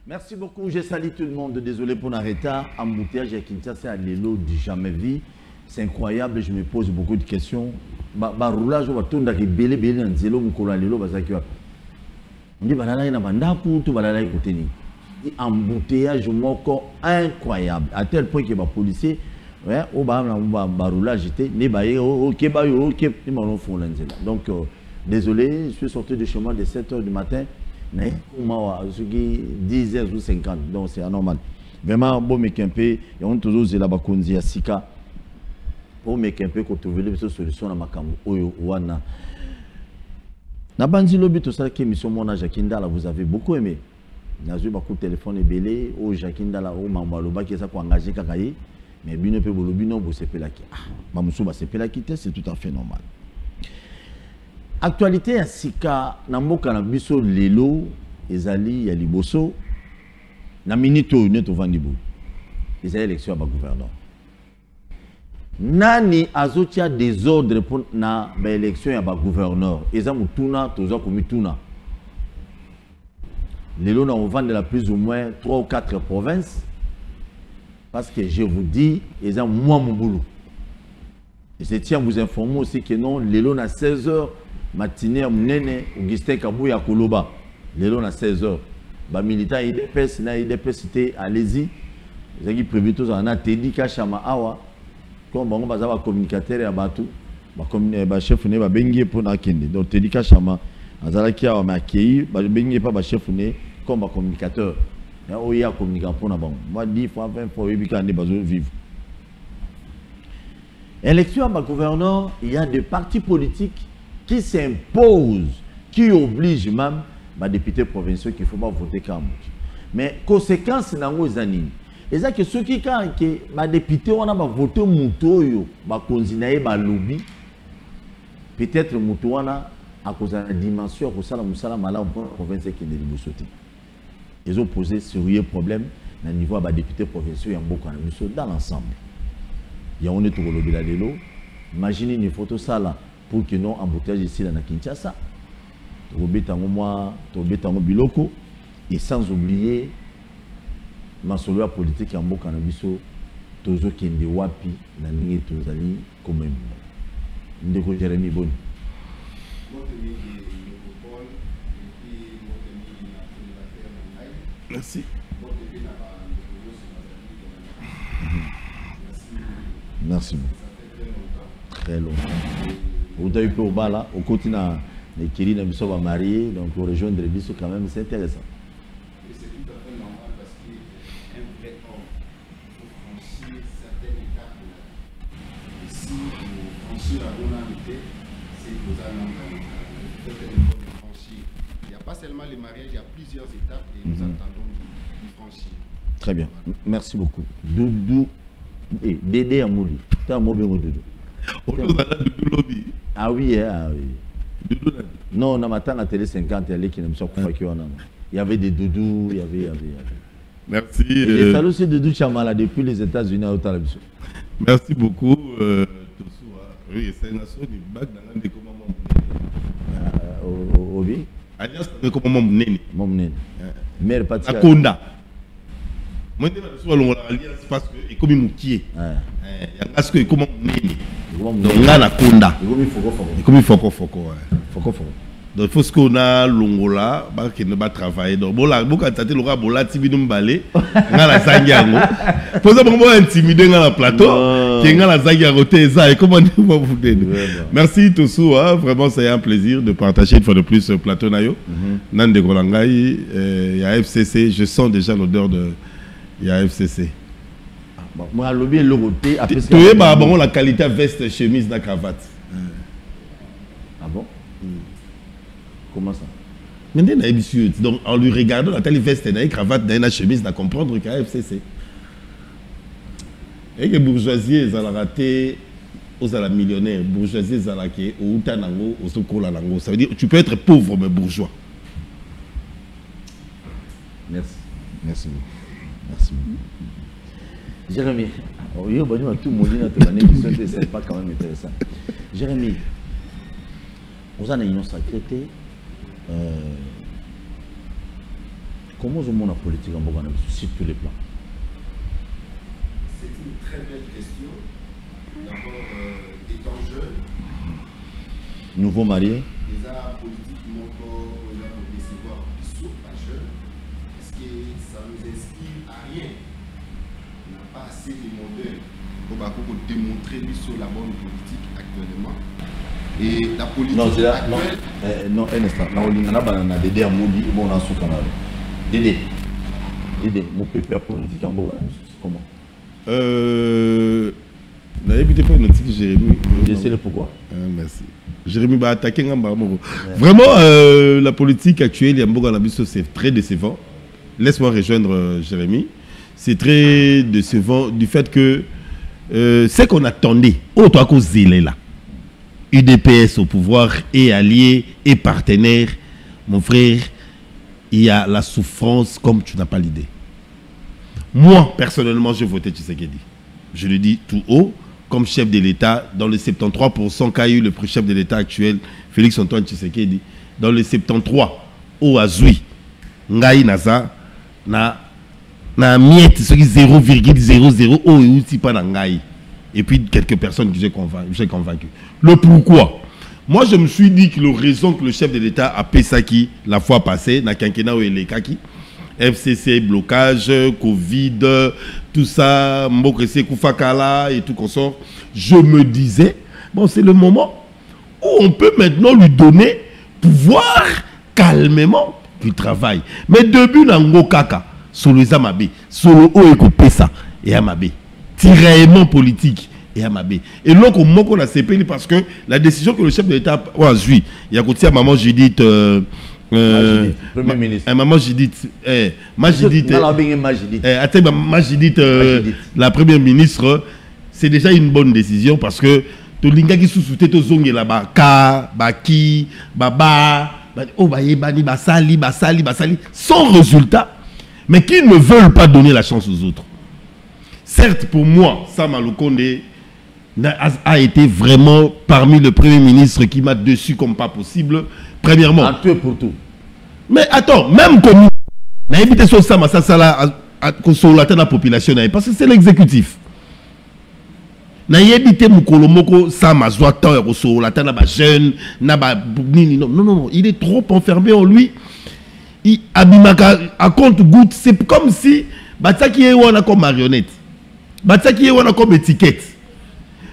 Merci beaucoup, je salue tout le monde. Désolé pour l'arrêt. Embouteillage à Kinshasa, à l'élo du jamais vu. C'est incroyable, je me pose beaucoup de questions. Roulage, on va tourner avec belé belé dans zélo, mon colon l'élo, on dit balala ina bandaku, tout balala écouter ni. Embouteillage moko incroyable. À tel point que les policiers, ouais, au roulage j'étais, ne baye, ok, baye, ok, ils m'ont fait l'anzela. Donc, désolé, je suis sorti de chez moi de 7 h du matin. Mais moi, je suis 10 h ou 50, donc c'est anormal. Vraiment, bon, mais qu'un peu, et on toujours zéla bakonzi à Sika. Bon, mais qu'un peu, quand on veut les solutions à Makamu, Oyo, Wana. Nabandi Lobby, tout ça, qui est mission Mona Jakindala, vous avez beaucoup aimé. N'a eu beaucoup de téléphone et belé, au Jakindala, au Mambaloba, qui est ça pour engager Kakaye. Mais bien, peu Bolobi, non, vous sepez la qui. Mamoussou, va sepez la quitter, c'est tout à fait normal. Actualité à Sika, Namboka na biso lelo, ezali ya liboso, na minito neto vandibu. Ezali élection à gouverneur. Nani azotia désordre pour na ba élection ya ba gouverneur. Eza mutuna toza komituna. Lelo na on vend de la plus ou moins 3 ou 4 provinces. Parce que je vous dis, eza moi mon boulot. Et je tiens à vous informer aussi que non, lelo na 16 h matinée à Mounene, Augustin Kabouya Koloba, lelo na 16 h. Ba militant IDPS na IDPS c'était allez-y. Ils ont prévu tout ça, on a Teddy Kachama Awa. Comme on va avoir communicateur à Batou, ba chef ne ba bengi pour na kende. Donc Teddy Kachama azalaki awa ma accueilli, ba bengi pas ba chef ne comme ba communicateur. O ya communicateur pour na bon. Moi 10 fois 20 fois il kan ba vivre. Élection à gouverneur, il y a des partis politiques qui s'imposent, qui obligent même les députés provinciaux qu'il ne faut pas voter comme. Mais conséquence dans les années, et ça que ceux qui quand les députés on a voté Moutoyo, ba konzinaye ba lobby, peut-être Moutoana à cause de la dimension que ça la musala mala pour province qui ne le sauter. Ils ont posé sérieux problème au niveau des députés provinciaux et en beaucoup dans l'ensemble. Il y a on est tout le lobby là de l'eau. Imaginez une photo ça là. Pour que nous embouteillage ici dans Kinshasa, biloko et sans oublier ma solo politique en Boka Nabiso, Tozo Kende Wapi, na Ninge Tozali, comme même. Ndeko Jérémy Boni. Merci. Merci. Très longtemps. Vous avez pu au bas là, au côté de l'équilibre, nous sommes mariés, donc pour rejoindre les bisous quand même, c'est intéressant. Et c'est tout à fait normal parce qu'un vrai homme, il faut franchir certaines étapes de la vie. Et si vous franchissez la bonne amitié, c'est que vous allez franchir. Il n'y a pas seulement les mariages, il y a plusieurs étapes et nous attendons de franchir. Très bien, merci beaucoup. Doudou, Dédé Amouli, tu as un mot bien Doudou. Ah oui, ah oui. Non, on a matin à télé 50, il y avait des doudous, il y avait. Merci. Les salauds, c'est Doudou Chamala depuis les États-Unis à Otalabisson. Merci beaucoup. Oui, c'est une nation du bac dans les commandes. Obi Alliance de commandement Mouneni. Mouneni. Mère Patia. Akonda. Moi, je suis allé à l'alliance parce que c'est comme Moukié. Il y a parce que c'est comme Mouneni. Donc, on a la Konda. C'est comme Foko. Donc, il faut ce qu'on a Longola, qui ne va travailler. Donc, bon, là, beaucoup de Loga, Bola, Tibidum Balé, on a la Zangiango. Faut ça, on intimider dans le plateau, qui est dans la Zangiango, et comment vous dire. Merci, Tossou. Vraiment, c'est un plaisir de partager une fois de plus ce plateau. Nande Golangaï, il y a FCC, je sens déjà l'odeur de. Il y a FCC. Moi, le bien, le côté. Tu es bon, la qualité veste, chemise, la cravate. Ah bon? Comment ça? Donc, en lui regardant la telle veste, la cravate, la chemise, à comprendre qu'il y a FCC. Et que bourgeoisie, ils ont raté, ils ont millionnaire. Bourgeoisie, ils ont raté, ou tanango, ou sokola nango. Ça veut dire, tu peux être pauvre, mais bourgeois. Merci. Merci beaucoup. Merci beaucoup. Jérémy, tout le monde c'est pas quand même intéressant. Jérémy, vous en avez une secrétaire, Comment je monte la politique en Bourgogne sur tous les plans? C'est une très belle question. D'abord, étant jeune, nouveau marié, déjà politiquement, on a pour décevoir qui sont pas jeunes, parce que ça nous inspire à rien. On n'a pas assez de modèles pour démontrer sur la bonne politique actuellement. Et la politique non, c'est là, actuelle... non, un instant. On a Dédé à Mouli, bon, on a sous canal. Dédé, mon pépère politique en Bourgogne, comment? N'avez pas noté que Jérémy. Je sais le pourquoi. Merci. Jérémy va attaquer un barreau. Vraiment, la politique actuelle, c'est très décevant. Laisse-moi rejoindre Jérémy. C'est très décevant du fait que ce qu'on attendait, autant qu'aux zélés là, UDPS au pouvoir et allié et partenaire, mon frère, il y a la souffrance comme tu n'as pas l'idée. Moi, personnellement, je votais Tshisekedi. Je le dis tout haut, comme chef de l'État, dans les 73% qu'a eu le chef de l'État actuel, Félix Antoine Tshisekedi, dans les 73, au Azui, Ngaï Naza, na miette, ce qui 0,00, oh, et aussi pas Ngaï. Et puis quelques personnes que j'ai convaincu. Le pourquoi? Moi, je me suis dit que la raison que le chef de l'État a Pessaki la fois passée, na quinquennat ou Elekaki, FCC, blocage, Covid, tout ça, Mbokese, Koufakala et tout consort, je me disais, bon, c'est le moment où on peut maintenant lui donner pouvoir calmement du travail. Mais depuis Nango Kaka, sur les Amabé, sur le haut et ça, et Amabé, tiraillement politique. Et donc, on a CPI parce que la décision que le chef de l'État a joué, il y a côté à maman Judith, Premier ministre. maman Judith, la première ministre, c'est déjà une bonne décision parce que tout le monde qui sous-souté tout zongue là-bas, Ka, Baki, Baba, Basali, sans résultat, mais qui ne veulent pas donner la chance aux autres. Certes, pour moi, Sama Lukonde a été vraiment parmi les premiers ministres qui m'a dessus comme pas possible. Premièrement. En tout et pour tout. Mais attends, même comme on a évité sur Sama, ça sur la population, parce que c'est l'exécutif. On a évité Moukolomoko, Sama, Zouatan, sur la jeune, non, il est trop enfermé en lui. Il a compte goutte, c'est comme si Batsaki est comme marionnette. Batsaki est comme étiquette.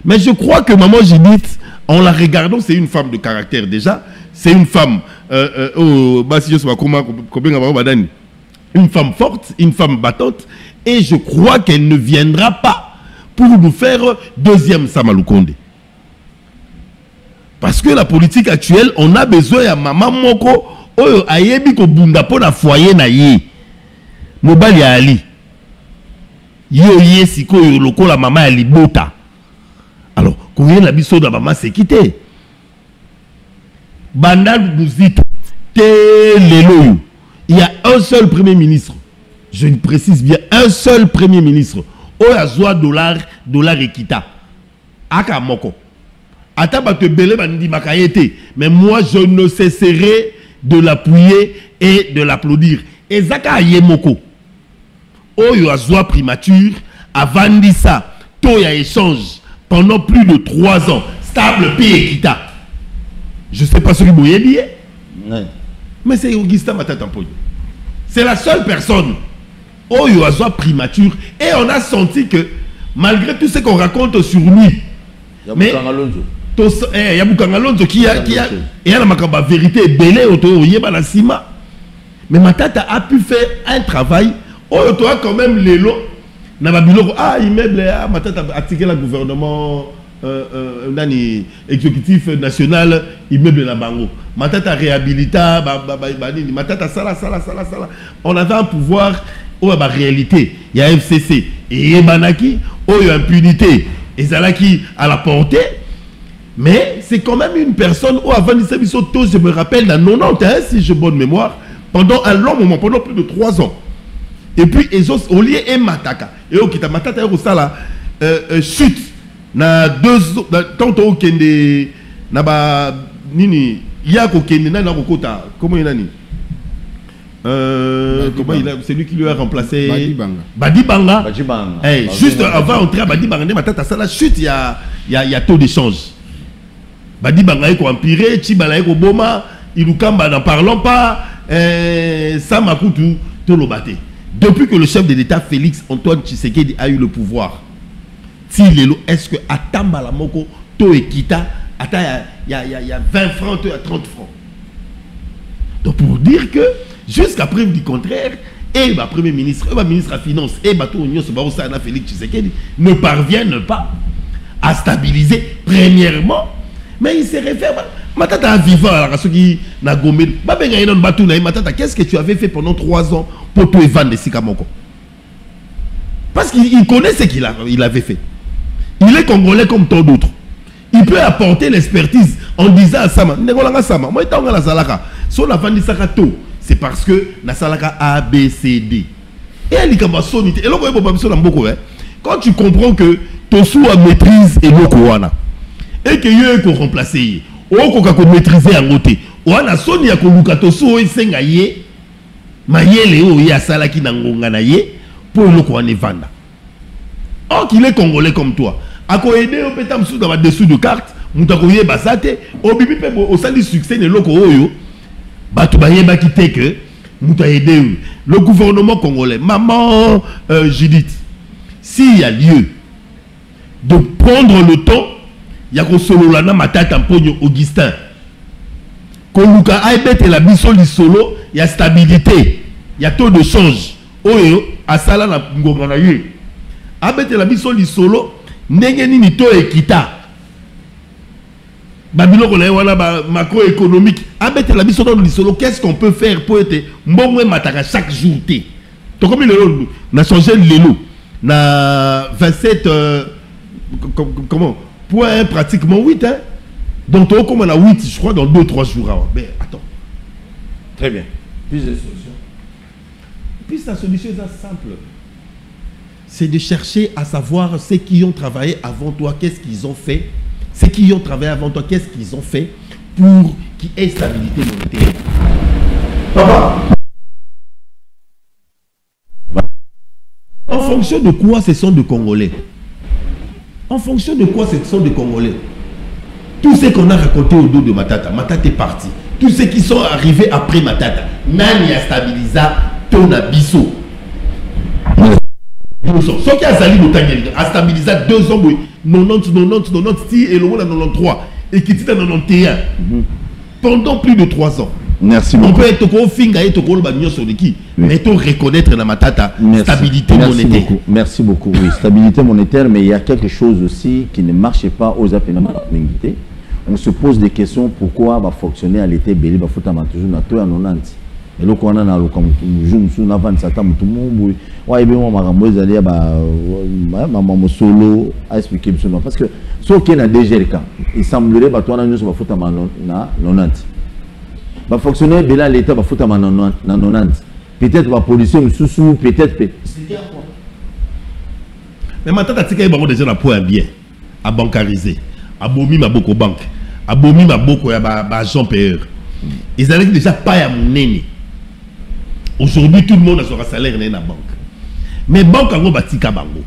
Mais je crois que maman Judith, en la regardant, c'est une femme de caractère déjà. C'est une femme, une femme forte, une femme battante. Et je crois qu'elle ne viendra pas pour nous faire deuxième Sama Lukonde. Parce que la politique actuelle, on a besoin de maman Moko, ayebi ko bunda po na foyer na ye. Mobali ya Ali. Yo siko yo loko la maman ya libota. Alors, quand il y a l'habitude de maman, c'est quitté. Bandal Bouzit, il y a un seul premier ministre. Je le précise bien, un seul premier ministre. Oyazoa dollar et kita. Aka moko. Ataba te belé bandi makayete. Mais moi, je ne cesserai de l'appuyer et de l'applaudir. Et Zaka Yemoko. Oyazoa primature. Avant ça, Toya échange. Pendant plus de 3 ans, stable puis équitable. Je ne sais pas ce que vous voyez bien. Mais c'est Augustin Matatampoyo. C'est la seule personne où il y a primature. Et on a senti que, malgré tout ce qu'on raconte sur lui, mais il y a Boukangalonzo qui a la vérité belée autour de Sima. Mais Matata a pu faire un travail où il a quand même les lots. Immeuble, Matata a tiré le gouvernement exécutif national, immeuble la Bango. Matata réhabilita, Matata sala. On avait un pouvoir, la réalité. Il y a FCC et Banaki, il y a impunité. Et Zalaki à la portée. Mais c'est quand même une personne où avant je me rappelle, dans 91, si j'ai bonne mémoire, pendant un long moment, pendant plus de 3 ans. Et puis, au lieu et Mataka. Et au Kita Matata, chute. Na 2 tantôt au Kende. Naba Nini. Yako Kende, na Rokota. Comment il a dit Comment il a, c'est lui qui lui a remplacé Badi Banga. Hey, juste avant d'entrer à Badi Banga, ça la chute, il y a taux d'échange. Badi Banga est empiré, Chibala est Boma, Ilukamba n'en parlons pas, Samakutu, Tolobate. Depuis que le chef de l'État Félix Antoine Tshisekedi a eu le pouvoir, est-ce que Atamba la Moko, To Ekita, il y a 20 francs, il y a 30 francs. Donc pour dire que, jusqu'à preuve du contraire, et le Premier ministre, et le ministre de la Finance, et le Félix Tshisekedi ne parviennent pas à stabiliser, premièrement, mais il se réfère. Matata vivant à la qui n'a gommé. Qu'est-ce que tu avais fait pendant 3 ans pour te vendre de Sikamoko? Parce qu'il connaît ce qu'il avait fait. Il est congolais comme tant d'autres. Il peut apporter l'expertise en disant à Sama, moi je suis la Salaka. Si on a vendu Sakato, c'est parce que la Salaka A, B, C, D. Et elle dit quand tu comprends que Tosu a maîtrise et Mokowana, et que Yo est remplacé, ou qu'on maîtriser en côté, ou on a Sony à Koluka Tosu et Sengaye, Mayele ou ya Salaki Nangonganaye, pour le Kouane Vanda. Or qu'il est congolais comme toi. A ko aider au pétam sous dans dessous de carte, mutakoye basate, au bibi pe au sali succès ne loko oyo, batu baye ba kité que muta aider le gouvernement congolais. Maman Judith, s'il y a lieu de prendre le temps, il y a ko solo lana matata Mpogno Augustin. Koluka aibete la biso li solo, il y a stabilité, il y a taux de change. Oyo asala na ngongana ye. Abete la biso li solo. N'engeni ni to ekita babiloko na wana ba macroéconomique abete la biso dans l'isolo. Qu'est-ce qu'on peut faire pour être mbongwe mataka chaque jour té to comme le na changer lelo na 27 comment point pratiquement 8 hein, donc to comme on a 8 je crois dans 2-3 jours avant. Mais attends, très bien, plus de solutions. Puis la solution est simple. C'est de chercher à savoir ceux qui ont travaillé avant toi, qu'est-ce qu'ils ont fait. Ceux qui ont travaillé avant toi, qu'est-ce qu'ils ont fait pour qu'il y ait stabilité monétaire. Papa, en fonction de quoi ce sont des Congolais? En fonction de quoi ce sont des Congolais? Tout ce qu'on a raconté au dos de Matata, Matata est parti. Tous ceux qui sont arrivés après Matata, Nani a stabilisé ton abisso. Ce qui a sali a stabilisé 2 ans, 90, et le monde a 93, et qui était à 91. Pendant plus de 3 ans. Merci beaucoup. On peut être au finga et au bagnon sur qui, mais il reconnaître la Matata, stabilité monétaire. Merci beaucoup. Oui, stabilité monétaire, mais il y a quelque chose aussi qui ne marche pas aux appels. On se pose des questions pourquoi va fonctionner à l'été belé, va foutre toujours na toi en 90. Et là, on a un comme nous avons ça, tout le monde. Ouais, bien moi, maman, ils allaient maman solo à expliquer parce que ce qui est déjà le cas, il semblerait que toi, nous sommes foutre à 90. Va fonctionner bien l'État va foutre à 90. Peut-être va policier sous peut-être. Mais maintenant, tu as déjà un point bien à bancariser, à bomi ma beaucoup banque, à bomi ma beaucoup à agent payeur. Ils allaient déjà pas à mon nez. Aujourd'hui, tout le monde a son salaire dans la banque. Mais la banque a un batika bango.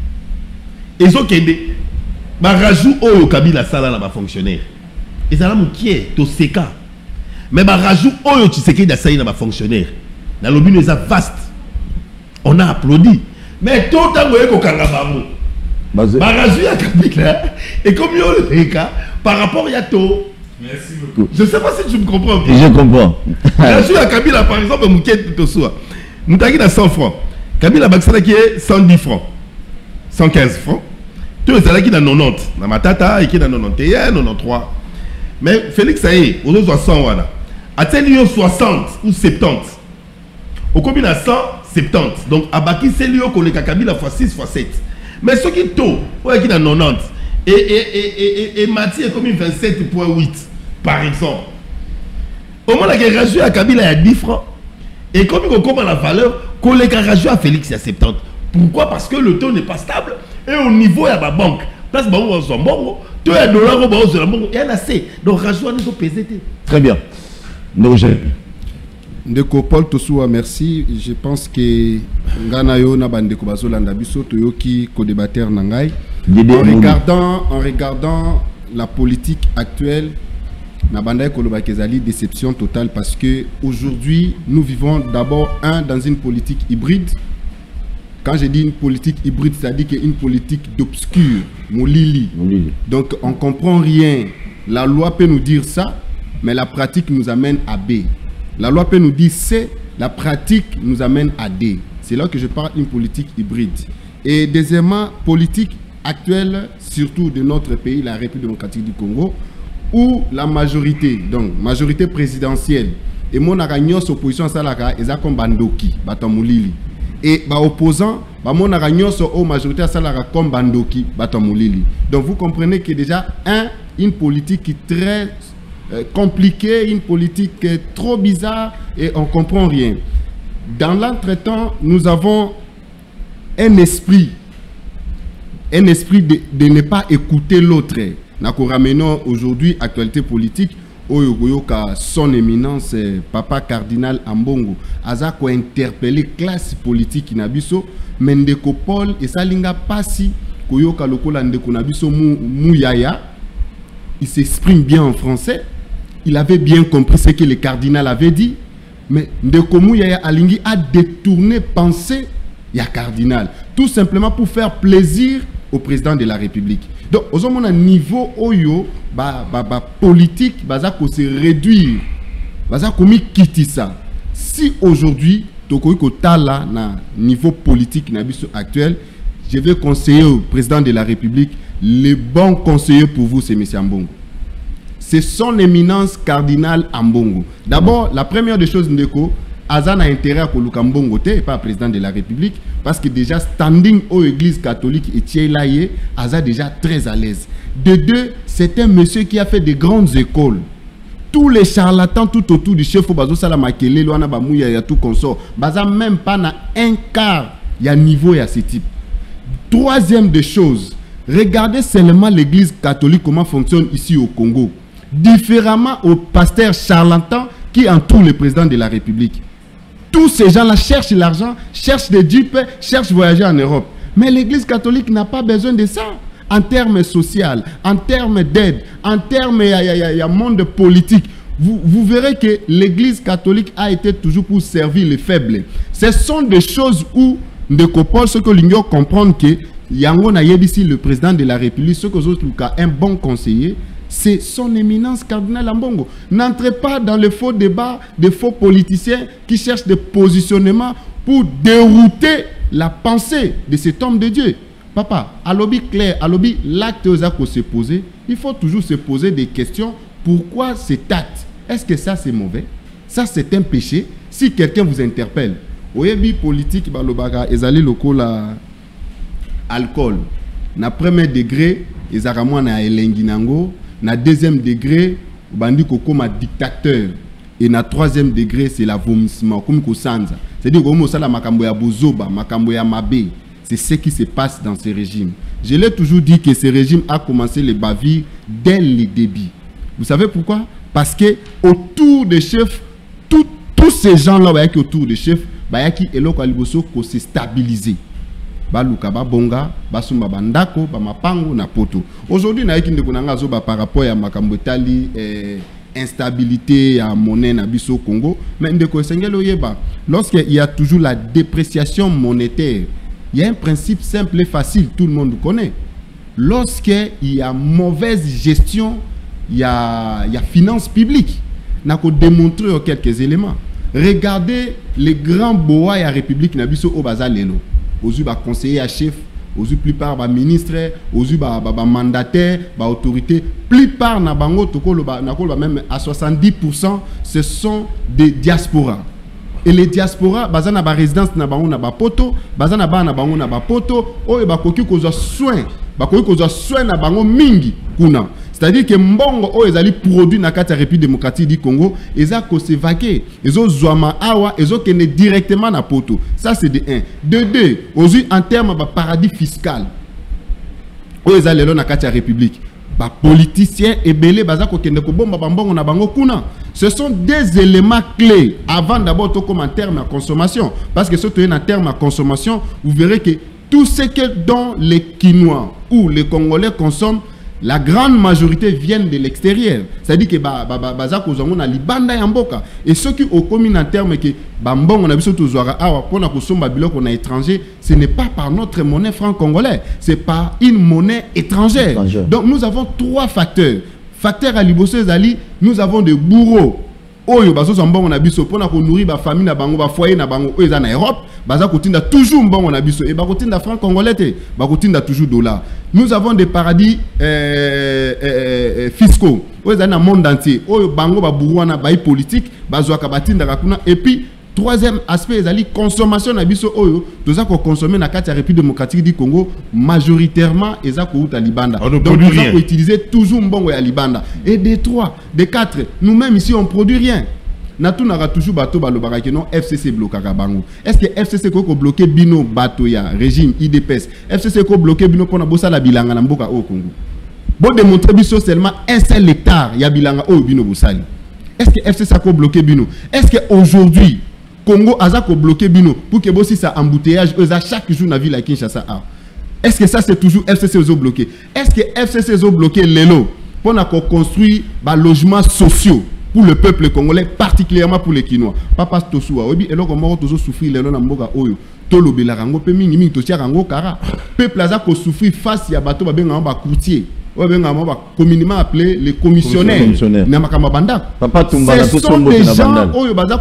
Ils ont qu'un rajout au Kabila Sala là fonctionnaire. Ils ont qui est au CK. Mais rajout au Tshisekedi da Saïna ba fonctionnaire. Dans le but nous a vaste. On a applaudi. Mais tout le temps vous ko kanga bango. Rajout à Kabila et comme yo le cas par rapport à to. Merci beaucoup. Je ne sais pas si tu me comprends. Je comprends. Je suis à Kabila, par exemple, Mouket Tosoua. Nous avons 100 francs. Kabila Baksala qui est 110 francs. 115 francs. Tout le monde qui est dans 90. Dans ma tata, qui est dans 91, 93. Mais Félix, ça y est, on a 100 wana. A-t-il 60 ou 70? Au combien à 100, 70. Donc, à Baki, c'est lui qui a Kabila x 6 x 7. Mais ceux qui sont qui est dans 90. Et Mathieu est comme 27,8 par exemple. Au moment où il a rajouté à Kabila il y a 10 francs. Et comme il a la valeur, qu'on les a rajouté à Félix il y a 70. Pourquoi? Parce que le taux n'est pas stable. Et au niveau il y a ma banque. Parce que tout est dollar il y en a assez. Donc rajoute à nous peser. Très bien. Donc Ndeko Paul Tosoua, merci. Je pense que Nganayo na bandeko bazolanda biso toyoki co-débatteur nangai. En regardant la politique actuelle, na bandaye koloba kezali déception totale parce que aujourd'hui nous vivons d'abord dans une politique hybride. Quand je dis une politique hybride, c'est-à-dire qu'une politique d'obscur, molili. Donc on comprend rien. La loi peut nous dire ça, mais la pratique nous amène à B. La loi peut nous dire C, la pratique nous amène à D. C'est là que je parle d'une politique hybride. Et deuxièmement, politique actuelle, surtout de notre pays, la République démocratique du Congo, où la majorité, donc majorité présidentielle, et mon agagnos opposition salaka, ils ont bandoki, batamulili. Et bah opposant, bah mon agagnos au majorité salaka comme bandoki, batamulili. Donc vous comprenez que déjà une politique qui est très compliqué, une politique trop bizarre et on ne comprend rien. Dans l'entretemps, nous avons un esprit de ne pas écouter l'autre. Nous ramenons aujourd'hui actualité politique son éminence Papa Cardinal Ambongo aza ko interpeller classe politique nabiso Mendeko Paul et Salinga Passi koyoka lokola ndeko nabiso Mouyaya. Il s'exprime bien en français. Il avait bien compris ce que le cardinal avait dit, mais Ndeko Mouyaya Alingi a détourné pensée ya cardinal, tout simplement pour faire plaisir au président de la République. Donc, aux hommes à niveau oyo, politique, baza ko se réduire, baza komi kiti ça. Si aujourd'hui, toko ko tala na niveau politique na biso actuel, je vais conseiller au président de la République, les bons conseillers pour vous, c'est M. Ambongo. C'est son éminence cardinal Ambongo. D'abord, la première des choses, Ndeko, Azan a intérêt à Koluka Ambongo et pas président de la République, parce que déjà, standing aux églises catholiques et Tchelaye, Azan déjà très à l'aise. De deux, c'est un monsieur qui a fait de grandes écoles. Tous les charlatans tout autour du chef Bazo Salamakele, Luana Bamouya, et tout consort, Baza même pas na un quart, il y a niveau et à ce type. Troisième des choses, regardez seulement l'église catholique, comment fonctionne ici au Congo. Différemment aux pasteurs charlatans qui entourent le président de la République. Tous ces gens-là cherchent l'argent, cherchent des jeeps, cherchent voyager en Europe. Mais l'église catholique n'a pas besoin de ça. En termes sociaux, en termes d'aide, en termes de monde politique, vous verrez que l'église catholique a été toujours pour servir les faibles. Ce sont des choses où Ndeko Paul, ce que l'Union comprend que Yango na ici le président de la République, ce que vous avez un bon conseiller, c'est son éminence cardinal Ambongo. N'entrez pas dans le faux débat des faux politiciens qui cherchent des positionnements pour dérouter la pensée de cet homme de Dieu. Papa, à l'objet clair, à l'objet l'acte aux se poser, il faut toujours se poser des questions. Pourquoi cet acte? Est-ce que ça c'est mauvais? Ça c'est un péché? Si quelqu'un vous interpelle, oyebi politique balobaga ezali lokola alcool. Na premier degré, ezaramo na elengi nango. Na deuxième degré, bandi kokoma dictateur. Et na troisième degré, c'est la vomissement. Comme kosanza. C'est-à-dire que ça la makambo ya bozoba, makambo ya mabe. C'est ce qui se passe dans ce régime. Je l'ai toujours dit que ce régime a commencé les bavires dès le début. Vous savez pourquoi? Parce que autour des chefs, tous ces gens-là qui autour des chefs, qui eloko aliboso ko se stabiliser. Baluka babonga basumba bandako bamapango na poto. Aujourd'hui na yeki ndeko nanga zoba par rapport ya makambo tali instabilité ya monnaie na biso Congo, mais ndeko sengelo yeba, lorsqu'il y a toujours la dépréciation monétaire, il y a un principe simple et facile, tout le monde connaît. Lorsqu'il y a mauvaise gestion, il y a finances publiques. N'a qu'à démontrer quelques éléments. Regardez les grands bois de la République Nabiso au Bazalelo. Aux yeux conseiller à chef, aux yeux plupart ba ministre, aux yeux ba mandataire, ba autorité, plupart na bango tokolo même à 70% ce sont des diasporas. Et les diasporas bazana ba résidence na bango na ba poto, bazana ba na bango na ba poto, o ba koki kozwa soin, ba koki kozwa soin na bango mingi kuna. C'est-à-dire que mbongo o ezali produit na kati ya République démocratique du Congo, eza ko se vaquer, ezo zwama awa, ezo kene directement na poto. Ça c'est de 1. De 2, aujourd'hui en termes de paradis fiscal. O ezali lo na kati ya République. politiciens et belé bazako kende ko bomba bambongo na bango kuna. Ce sont des éléments clés avant d'abord tout comme en termes à consommation. Parce que surtout en termes à consommation, vous verrez que tout ce que dont les Quinois ou les Congolais consomment, la grande majorité viennent de l'extérieur. C'est-à-dire que bazako zongo na libanda ya mboka. Et ceux qui ont commis en termes que bambongo na biso tozwara awa pona kosomba biloko na étranger, ce n'est pas par notre monnaie franc congolais, c'est par une monnaie étrangère. Donc nous avons trois facteurs. Facteur à liboso ezali, nous avons des bourreaux. Oyo bazo mbongo na biso pona ko nourrir ba famille na bango ba foyer na bango oyo za na Europe, baza kotinda toujours mbongo na biso et ba kotinda franc congolais te, ba kotinda toujours dollar. Nous avons des paradis fiscaux. Oyo za na monde entier. Oyo bango ba bourreau na ba politique, bazo ka batinda kuna et puis troisième aspect ezali consommation na biso oyo toza ko consommer na kati ya République démocratique du Congo majoritairement eza ko uta libanda. Donc nous avons utilisé toujours mbongo ya libanda. Et des trois, des quatre, nous-mêmes ici on produit rien. Natu nara toujours bateau balobaka que non FCC bloquera bango. Est-ce que FCC ko bloquer bino bateau ya régime IDPS? FCC ko bloquer bino pona bosa la bilanga na mboka au Congo. Bon démontrer biso seulement un seul hectare ya bilanga au bino bosali. Est-ce que FCC ko bloquer bino? Est-ce que aujourd'hui Congo a bloqué bino pour que bossi ça embouteillage chaque jour dans la ville à Kinshasa. Est-ce que ça c'est toujours FCC ont bloqué? Est-ce que FCC ont bloqué l'élo pour construire des logements sociaux pour le peuple congolais, particulièrement pour les Quinois? Papa Tosoua, obi elo komoro tozo souffrir l'élo na mboka oyo. Tolo belarango pe mingi mingi tosia rango kara. Peuple a souffrir face ya bato ba benga ba courtier. Communément appelé les commissionnaires. Papa ce sont des gens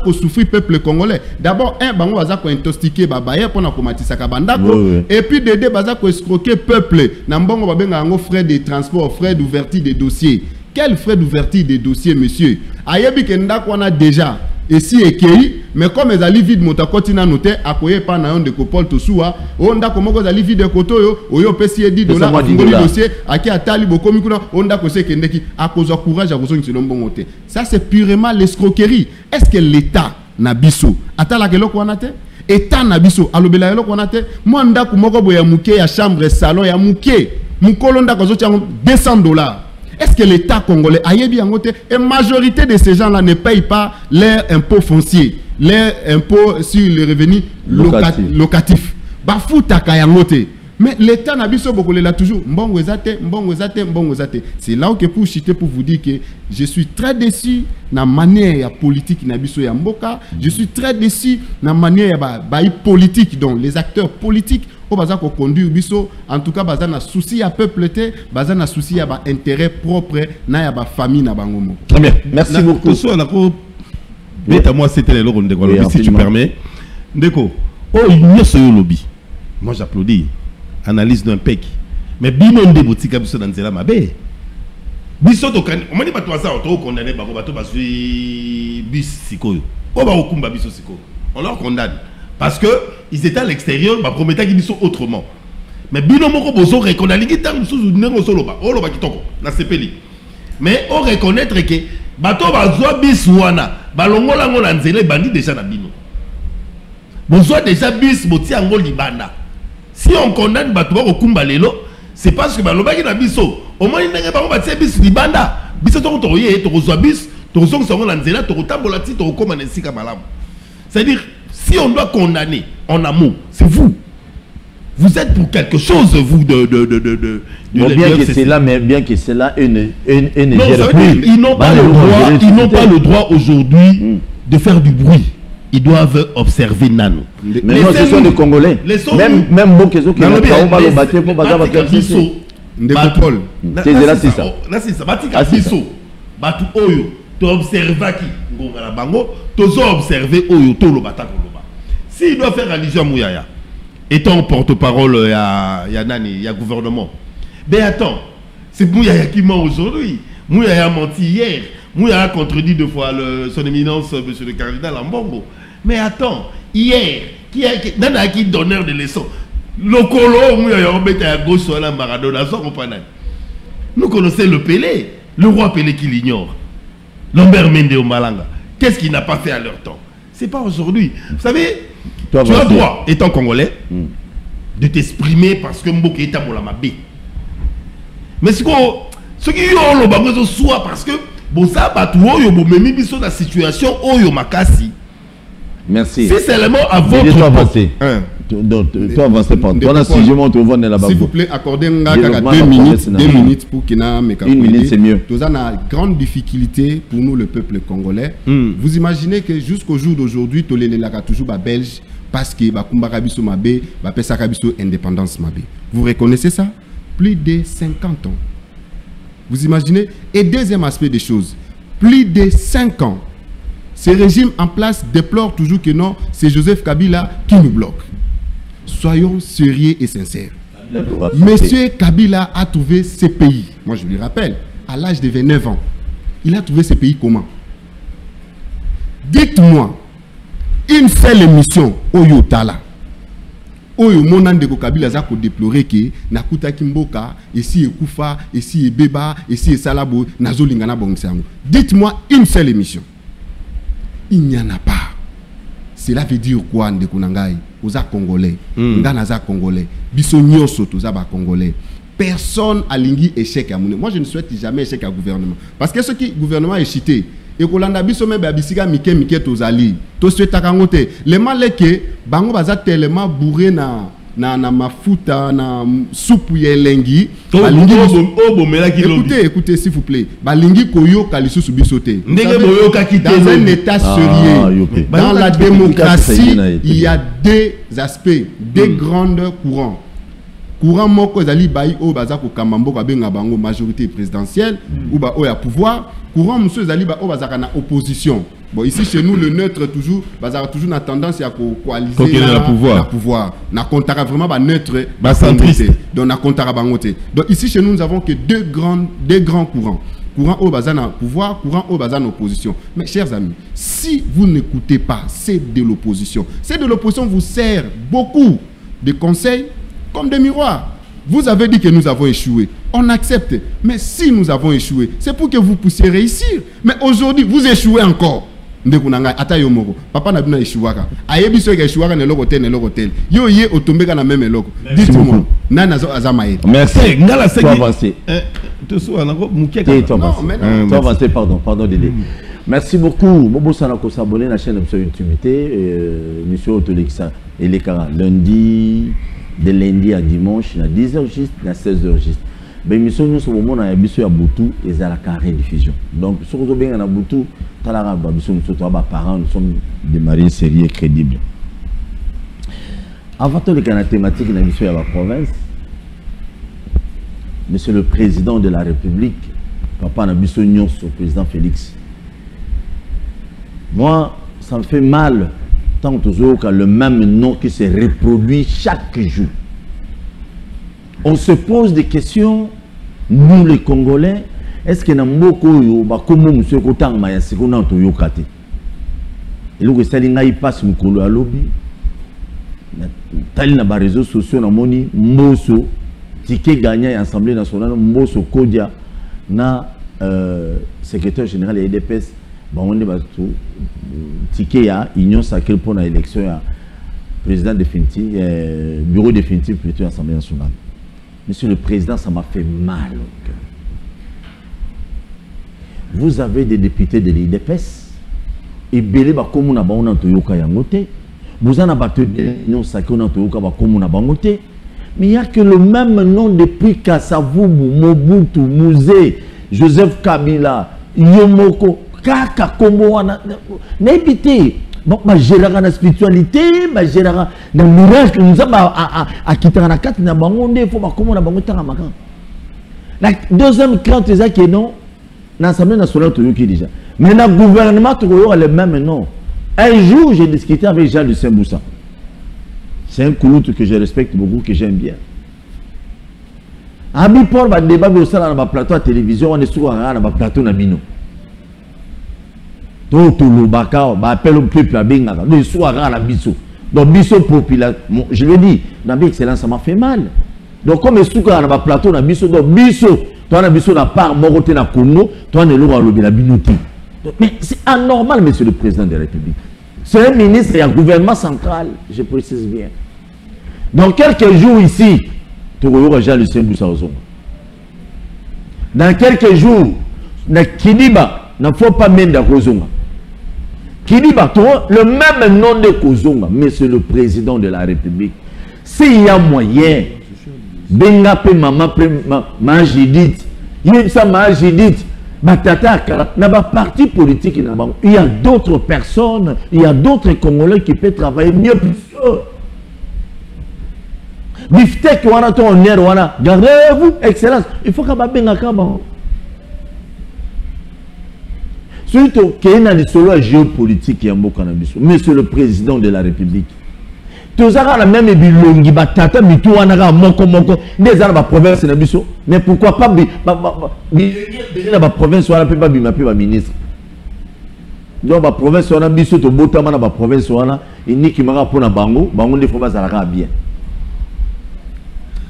qui ont souffert peuple congolais. D'abord, un bango baza ko intoxiquer babaye pour na komatisa kabandako et puis des baza ko escroquer peuple. Na mbongo ba benga ngo frais de transport, frais d'ouverture des dossiers. Quel frais d'ouverture des dossiers, monsieur? Ayebi kenda ko na déjà et si ekei mais comme les ali vide motakoti na noté akoye pa na yon de Paul Tosoua onda komoko za vide koto yo oyo pesi $10 ngoli dossier aki atali bokomi kuna onda ko se kendeki akozo courage akozo ngilo mbongo te. Ça c'est purement l'escroquerie. Est-ce que l'état na biso atala keloko wana te? État na biso alobela eloko wana te? Mo ndako moko boya muke ya chambre salon ya muke mukolo ndako zo tiango $200. Est-ce que l'État congolais a bien noté? Et majorité de ces gens-là ne payent pas leurs impôts fonciers, leurs impôts sur les revenus locatifs. Bafuta kayangote. Mais l'État n'a pas beaucoup là toujours. C'est là où que pour chiter pour vous dire que je suis très déçu de la manière politique nabiso ya mboka. Je suis très déçu de la manière politique dont les acteurs politiques au bazar ko conduire biso. En tout cas bazar na souci à peuple te, bazar na souci à intérêt propre na ya ba famille na bangomo. Très bien. Merci beaucoup. Moi c'était le lobby si tu permets. Ndeko. Oh il y a ce lobby. Moi j'applaudis. Analyse d'un pec. Mais bino nde botika biso dans zela mabe. Biso to kan, on mani ba to ça auto condamné ba bato ba sui bis sikoyo. O ba okumba biso sikoyo. On leur condamne parce que ils étaient à l'extérieur, ba promettait qu'ils biso autrement. Mais bino moko bozo reconnaître ki tant biso ndengo solo ba. O lo ba kitoko na sepeli. Mais on reconnaître que bato ba zo bis wana, ba longola ngola nzela bandi déjà na bino. Bozo déjà bis boti angol libanda. Si on condamne Batouba au Kumbalelo, c'est parce que Balobaki na biso. Au moins il n'y a pas de bis libanda. Biso to toye, to reçoit bis, to reçoit son lanzela, to tambolati, to komanesi kamalam. C'est-à-dire, si on doit condamner en amour, c'est vous. Vous êtes pour quelque chose, vous, bien que c'est là, mais bien que c'est là, ils n'ont pas le droit aujourd'hui de faire du bruit. Ils doivent observer Nano. Mais non, ce sont des Congolais. Même Bokezo qui n'a pas le bâtiment pour Baza Biso. Ndekopol. C'est ça. C'est ça. Batika Biso. Batu Oyo. Tu observes qui Ngongala Bango. Tu observes Oyo. Tolo Batako Loba. S'il doit faire allusion à Mouyaya, étant porte-parole, il y a Nani, il y a gouvernement. Mais attends, c'est Mouyaya qui ment aujourd'hui. Mouyaya a menti hier. Mouyaya a contredit deux fois son éminence, monsieur le cardinal Ambongo. Mais attends, hier, qui est donneur de leçons? Le colo, Mouyaya a à gauche sur la Maradona, nous connaissons le Pelé, le roi Pelé qui l'ignore. Lambert Mende au Malanga. Qu'est-ce qu'il n'a pas fait à leur temps? C'est pas aujourd'hui. Vous savez, tu as le droit, étant congolais, de t'exprimer parce que Mboké est à Molamabé. Mais ce qu'on. Ce qui est le bango soit parce que bon ça batuo yo bon même biso la situation oyo makasi. Merci. Si c'est seulement à votre toi avancer par toi si je monte au vent là-bas. S'il vous plaît, accordez 2 minutes pour qu'il n'a pas. 1 minute c'est mieux. Nous avons une grande difficulté pour nous le peuple congolais. Vous imaginez que jusqu'au jour d'aujourd'hui, Tolele Laka toujours belge parce que Bakumba Kabiso Mabe, Bapesa Kabiso indépendance Mabe. Vous reconnaissez ça? Plus de 50 ans. Vous imaginez? Et deuxième aspect des choses, plus de 5 ans. Ce régime en place déplore toujours que non, c'est Joseph Kabila qui nous bloque. Soyons sérieux et sincères. Monsieur Kabila a trouvé ce pays. Moi, je lui rappelle, à l'âge de 29 ans, il a trouvé ce pays comment? Dites-moi, une seule émission, Oyo Tala. Oyo Monan de Kabila Zako déplorer que Nakuta Kimboka, ici Ekufa, ici Beba, ici Salabo, Nazo Lingana Bongsango. Dites-moi une seule émission. Il n'y en a pas. Cela veut dire quoi, Ndekunangai? Oza Congolais, Nganaza Congolais, Bissonio Soto Zaba Congolais. Personne a lingui échec à mon. Moi, je ne souhaite jamais échec à gouvernement. Parce que ce qui gouvernement est chité, et qu'on a biso même babisiga mike tozali. To souhaite à kangote. Les maleke, bango baza tellement bourré na mafuta na soupe yelengi. Écoutez s'il vous plaît. Balingi koyo kalisu subisote. Dans un état sérieux, dans la démocratie, il y a deux aspects, deux grands courants. Courant moko zali bayi o bazako kamambo ka benga bango majorité présidentielle ou ba o ya pouvoir. Courant monsieur zali ba o bazaka na opposition. Bon, ici chez nous le neutre toujours bazaka toujours na tendance à coaliser na pouvoir. Na comptara vraiment ba neutre ba centriste. Donc na comptara bangote. Donc ici chez nous nous avons que deux grands courants. Courant au bazana pouvoir, courant au bazana opposition. Mais chers amis, si vous n'écoutez pas, c'est de l'opposition. C'est de l'opposition vous sert beaucoup de conseils comme des miroirs. Vous avez dit que nous avons échoué. On accepte. Mais si nous avons échoué, c'est pour que vous puissiez réussir. Mais aujourd'hui, vous échouez encore. Papa n'a pas échoué. Ayebi so échoué na l'hôtel na l'hôtel. Yo yé otombeka na même eloko. Dites-moi, nana zo azamaye. Merci. Ngala c'est avancer. Pardon Dédé. Merci beaucoup. Bobo Sanako s'abonner à la chaîne de Intimité. Monsieur Otoleksa et les Kara lundi. De lundi à dimanche, à 10h juste, à 16h juste. Ben, nous sommes au moment où nous avons Boutou et à la carré diffusion. Donc, si vous avez bien Boutou, nous sommes parents, nous sommes des maris sérieux et crédibles. Avant de la thématique de la province, Monsieur le Président de la République, Papa Nabiso Nyonso, Président Félix, moi, ça me fait mal. Tant toujours le même nom qui se reproduit chaque jour. On se pose des questions, nous les Congolais, est-ce que nous avons comment nous sommes autant de choses qu'on a eu kate? Et donc, ça n'a pas de mukolo à lobby. Tali na ba réseaux sociaux na moni Mboso ticket gagnant à l'Assemblée nationale Mboso Kodia na secrétaire général de l'EDPS. Bon, on est tout ticket ya union sacrée pour l'élection ya président définitif bureau définitif plutôt Assemblée nationale. Monsieur le Président, ça m'a fait mal au cœur. Vous avez des députés de l'IDPS et belé ba comme on a bon antoyoka yangote. Vous en avez des union sacrée on antoyoka ba comme on a bangote. Mais il n'y a que le même nom depuis Kasavubu, Mobutu, Mouzé, Joseph Kabila, Yomoko. Kaka Kombo wana n'habité bon ma gérera la spiritualité ma gérera le miracle nous a quitter na carte na bango ndé faut ba comment na bango tanga makan la deuxième crainte c'est que non l'Assemblée nationale tout qui déjà mais le gouvernement tout le même nom. Un jour j'ai discuté avec Jean-Lucien Boussa, c'est un couloute que je respecte beaucoup, que j'aime bien. Abi pour ba débat au sein na plateau à télévision on est sur na plateau na bino. Donc tout le baka appelle au peuple à Bengala le soir à la biso donc biso populaire je le dis dans l'excellence ça m'a fait mal donc comme souka na plateau na biso donc biso toi na biso na part moroté na Congo toi ne lo alobi na binoti mais c'est anormal monsieur le président de la République c'est un ministre et un gouvernement central je précise bien dans quelques jours ici tu revois Jean-Lucien Boussa Ozongo Dans quelques jours, na Kidiba, il ne faut pas Menda Kozonga. Kidiba, le même nom de Kozonga, mais c'est le président de la République. S'il y a moyen, Benga pe maman pe ma Judith, il ça ma Judith, batata na ba parti politique na ba. Il y a d'autres personnes, il y a d'autres Congolais qui peuvent travailler mieux plus eux. Biftek wana to honneur wana, gardez-vous excellence. Il faut que ba benga kaba. Surtout qu'il y a des solos géopolitiques qui ont mais c'est le président de la République. Tous la même bilongi batata mitu wana moko des arabes province na biso mais pourquoi pas la province wana pas bi ministre donc la province wana biso to botama na ba province wana iniki maka pona bango ne faut pas ça bien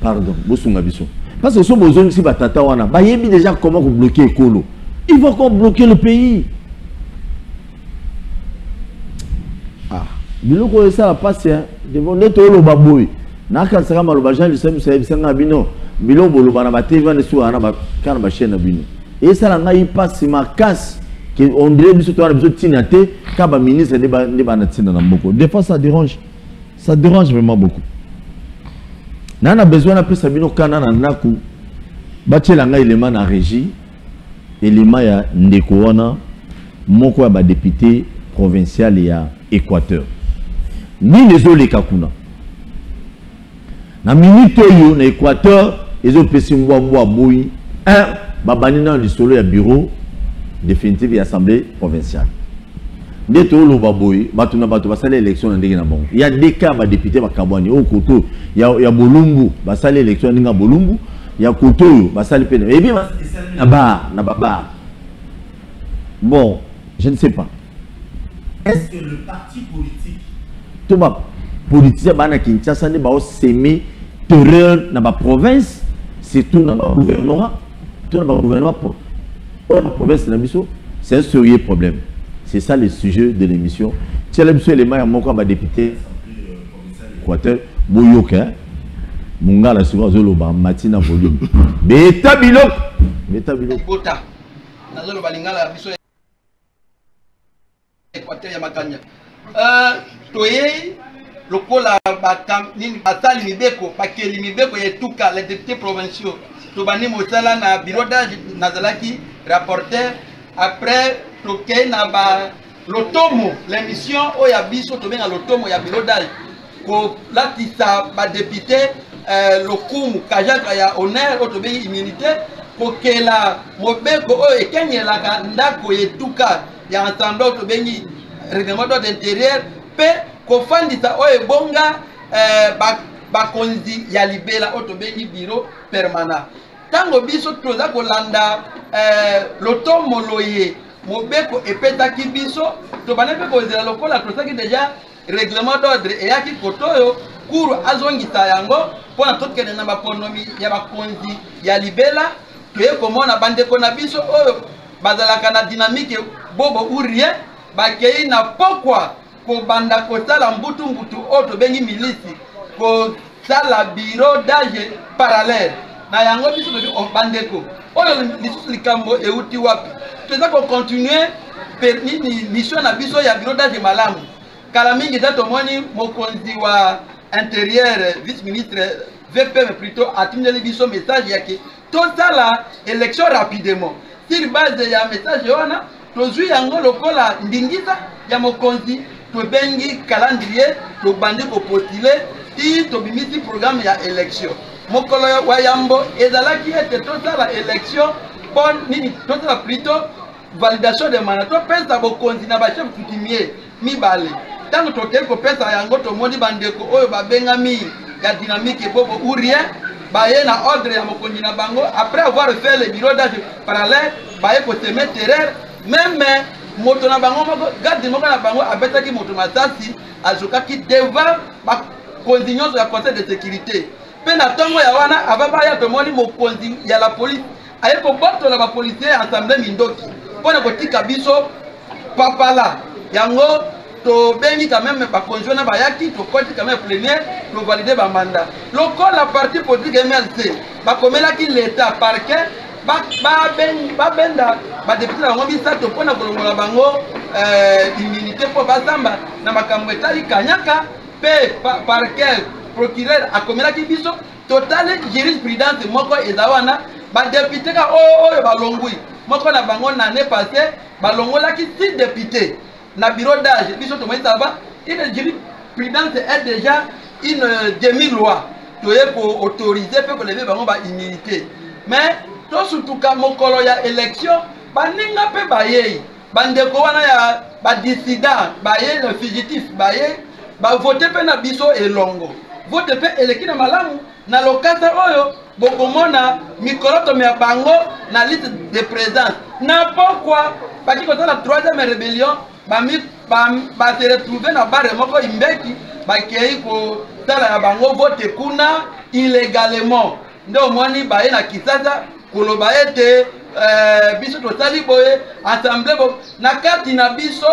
pardon bosunga biso parce que so besoin si batata wana ba yebi déjà comment bloquer ekolo il faut qu'on bloque le pays. Biloko ça passe devant neto lo baboy naka saka maloba Jean Lucien Sanga bino bilo bolo bana ba TV na so ana ba kana ba chaîne bino et ça la ngai passe ma casse que on dirait biso to biso tinate ka ba ministre de ba na tina na mboko des fois ça dérange vraiment beaucoup nana besoin na pesa bino kana na naku ba tela ngai élément na régie élément ya ndeko wana moko ya ba député provincial ya Équateur ni les autres kakuna na minute yo na Équateur les autres pesi mbwa boyi un babani na lisolo ya bureau définitif de l'Assemblée provinciale de to lo baboyi batu na batu basala élection na ndenge na bon il y a des cas ba député ba kabwani au koto ya bolumbu basala élection ndinga bolumbu ya koto yo basala pena et bien na baba bon je ne sais pas. Est-ce que le parti politique, tout le politicien bana Kinshasa ne va s'aimer terreur dans la province, c'est tout dans le gouvernement, tout dans le gouvernement pour la province de Nabiso, c'est un sérieux problème. C'est ça le sujet de l'émission. C'est l'émission élément à mon corps député Équateur, Boyoka, Munga la souvent Zoloba, Matina volume. Beta bilok, beta bilok. Bota, Nazolo balinga la biso Équateur ya makanya. Toye lokola batali mibeko bakeli mibeko yetuka les députés provinciaux tobani mosala na bureau d'âge nazalaki rapporteur après toke na ba lotomo l'émission oya biso tobenga lotomo ya bureau d'âge ko latisa ba député lokumu kajaka ya honneur otobengi immunité kokela mobeko oyo ekenyelaka ndako yetuka ya ensemble otobengi règlement d'intérieur pe kofandisa oyo bonga bakonzi ya libela otobengi bureau permanent tango biso toza kolanda lotomo loye mobeko epetaki biso tobana pe kozela lokola tozaki déjà règlement d'ordre eyaki kotoyo kuru azongisa yango pona tokende na bakonomi ya bakonzi ya libela toye komona bandeko na biso oyo bazalaka na dynamique bobo ou rien bakei na pokwa ko banda kosala mbutu oto bengi milisi ko sala bureau d'âge parallèle na yango biso to bandeko oyo lisusu likambo euti wapi toza ko continuer ni mission na biso ya bureau d'âge malamu kala mingi tato moni mokonzi wa intérieur vice ministre VP plutôt atindeli biso message yake to sala élection rapidement sur base ya message wana tozui yango lokola ndingisa ya mokonzi to bengi calendrier to bandi ko postuler ti to bimisi programme ya élection mokolo wa yambo ezalaki ete to sala élection bon nini to sala plutôt validation de mandat to pesa bokonzi na ba chef coutumier mibale tango to ke ko pesa yango to modi bandeko oyo babengami ya dynamique bobo ou rien baye na ordre ya mokonzi na bango après avoir fait le bureau d'âge parallèle baye ko se mettre terre même moto na bango moko garde moko na bango abetaki moto masasi azokaki devant ba conditions ya conseil de sécurité pe na tongo ya wana ababa ya tomoni mokonzi ya la police aye ko boto na ba policier ensemble mindoki pona ko tika biso papala yango to bengi quand même ba conjoint ba yaki to koti quand même plénière to valider ba mandat lokola parti politique MLC ba komelaki l'état parquet babenda badepute na bango misato mpona kolongola bango immunité mpo basamba na makambo etali kanyaka mpe parquet procureur akomelaki biso totale jurisprudence moko eza wana badepute ka oyo balongwi moko na bango na année passé balongolaki 6 députés na bureau d'âge biso tomoyisa ba une jurisprudence est déjà une demi-loi toye pour autoriser pe kolever bango ba immunité mais to sutuka mokolo ya élection baninga pe bayei bandeko wana ya ba dissident baye le fugitif baye ba voter pe na biso elongo vote pe eleki na malamu na lokata oyo bokomona mikoloto ya bango na liste de présence na pourquoi baki ko la troisième rébellion ba se retrouver na bare moko imbeki bakei ko tala ya bango vote kuna illégalement ndo mwani baye na kisasa koloba ete biso tosali boye assemblée na kati na biso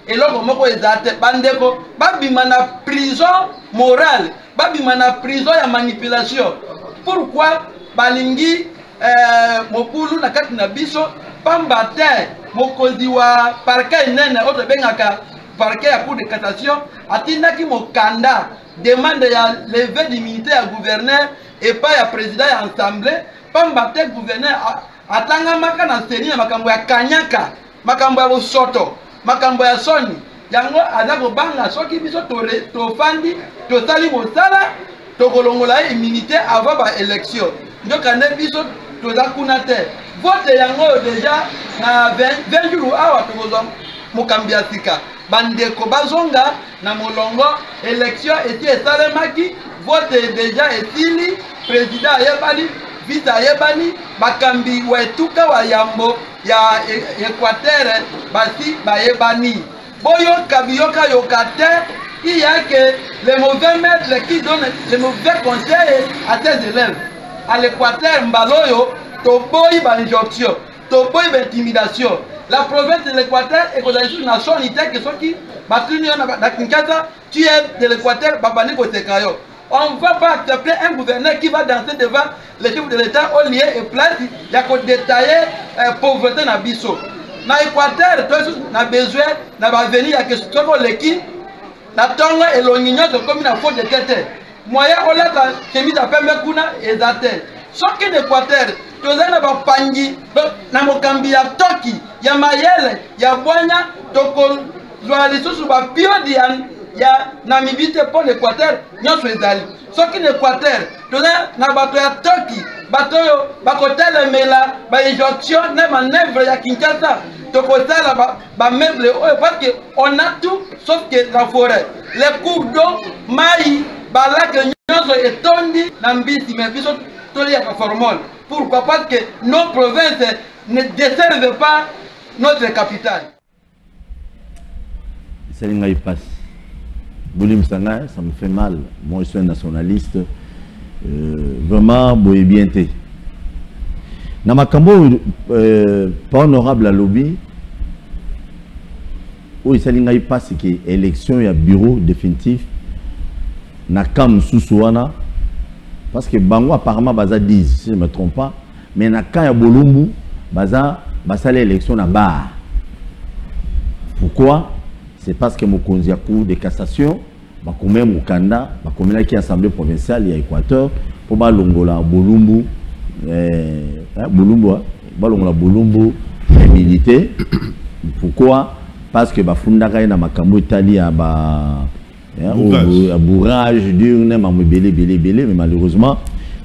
eloko moko ezate bandeko babima na prison morale babima na prison ya manipulation pourquoi balingi mokulu na kati na biso pamba te mokonzi wa parquet nene oto bengaka parquet ya cour de cassation atindaki mokanda demande ya levée d'immunité ya gouverneur et pas ya président ya assemblée pamba te gouverneur atangamaka na seni na makambo ya kanyaka makambo ya bosoto makambo ya soni yango aza kobanga soki biso tofandi tosali mosala tokolongola immunité avant ba élection njokande biso toza kuna te vote yango déjà na 20 jours awa tokozwa mokambi ya sika bandeko bazonga na molongo élection eti esalemaki vote déjà esili président ayebani vice ayebani bakambi wetuka wa yambo ya Équateur basi bayebani boyoka biyoka yokate il y a que les mauvais maîtres qui donnent les mauvais conseils à ses élèves à l'Équateur mbaloyo toboyi ba injonction toboyi ba intimidation la province de l'Équateur est une nation unitaire que ceux qui batuni na Kinshasa tu es de l'Équateur babani ko sekayo. On ne va pas accepter un gouverneur qui va danser devant les chefs de l'État au lieu et place, il y a qu'à détailler pauvreté dans Bisso. Dans l'Équateur, on a besoin d'avenir à que ce soit l'équipe, la tonga et l'onignon sont comme une faute de tête. Moyen, on l'a chemise à Pembekuna et Zatel. Sauf que l'Équateur, tu as un pangi, na mokambi ya toki, ya mayele, ya boanya, toko, zoa les sous ba piodian. Ya namibite pour l'Équateur nyonso ezali soki l'Équateur tona na bato ya toki bato yo bakotelemela ba injonction na manœuvre ya Kinshasa tokosala ba meuble oyo parce que on a tout sauf que la forêt les cours d'eau mai balake nyonso etondi na mbisi mais biso toli ya formol pourquoi parce que nos provinces ne desservent pas notre capitale. C'est une passe. Boulim Sanga, ça me fait mal. Moi, je suis un nationaliste. Vraiment, boye bien té. Dans ma cambo, pas honorable à lobby, où il s'aligne pas, c'est que l'élection, il y a bureau définitif. Na kam Sousouana. Parce que Bango, apparemment, Baza 10, si je ne me trompe pas. Mais na kam ya Bolumbu, Baza l'élection na bar. Pourquoi? C'est parce que mon conseil cour de cassation, bakomé Mukanda, bakomé qui assemblée provinciale et Équateur pour balongola Bolumbu, Bolumbu milité. Pourquoi? Parce que bafundaka na makambo Italie à bourrage d'urne belé mais malheureusement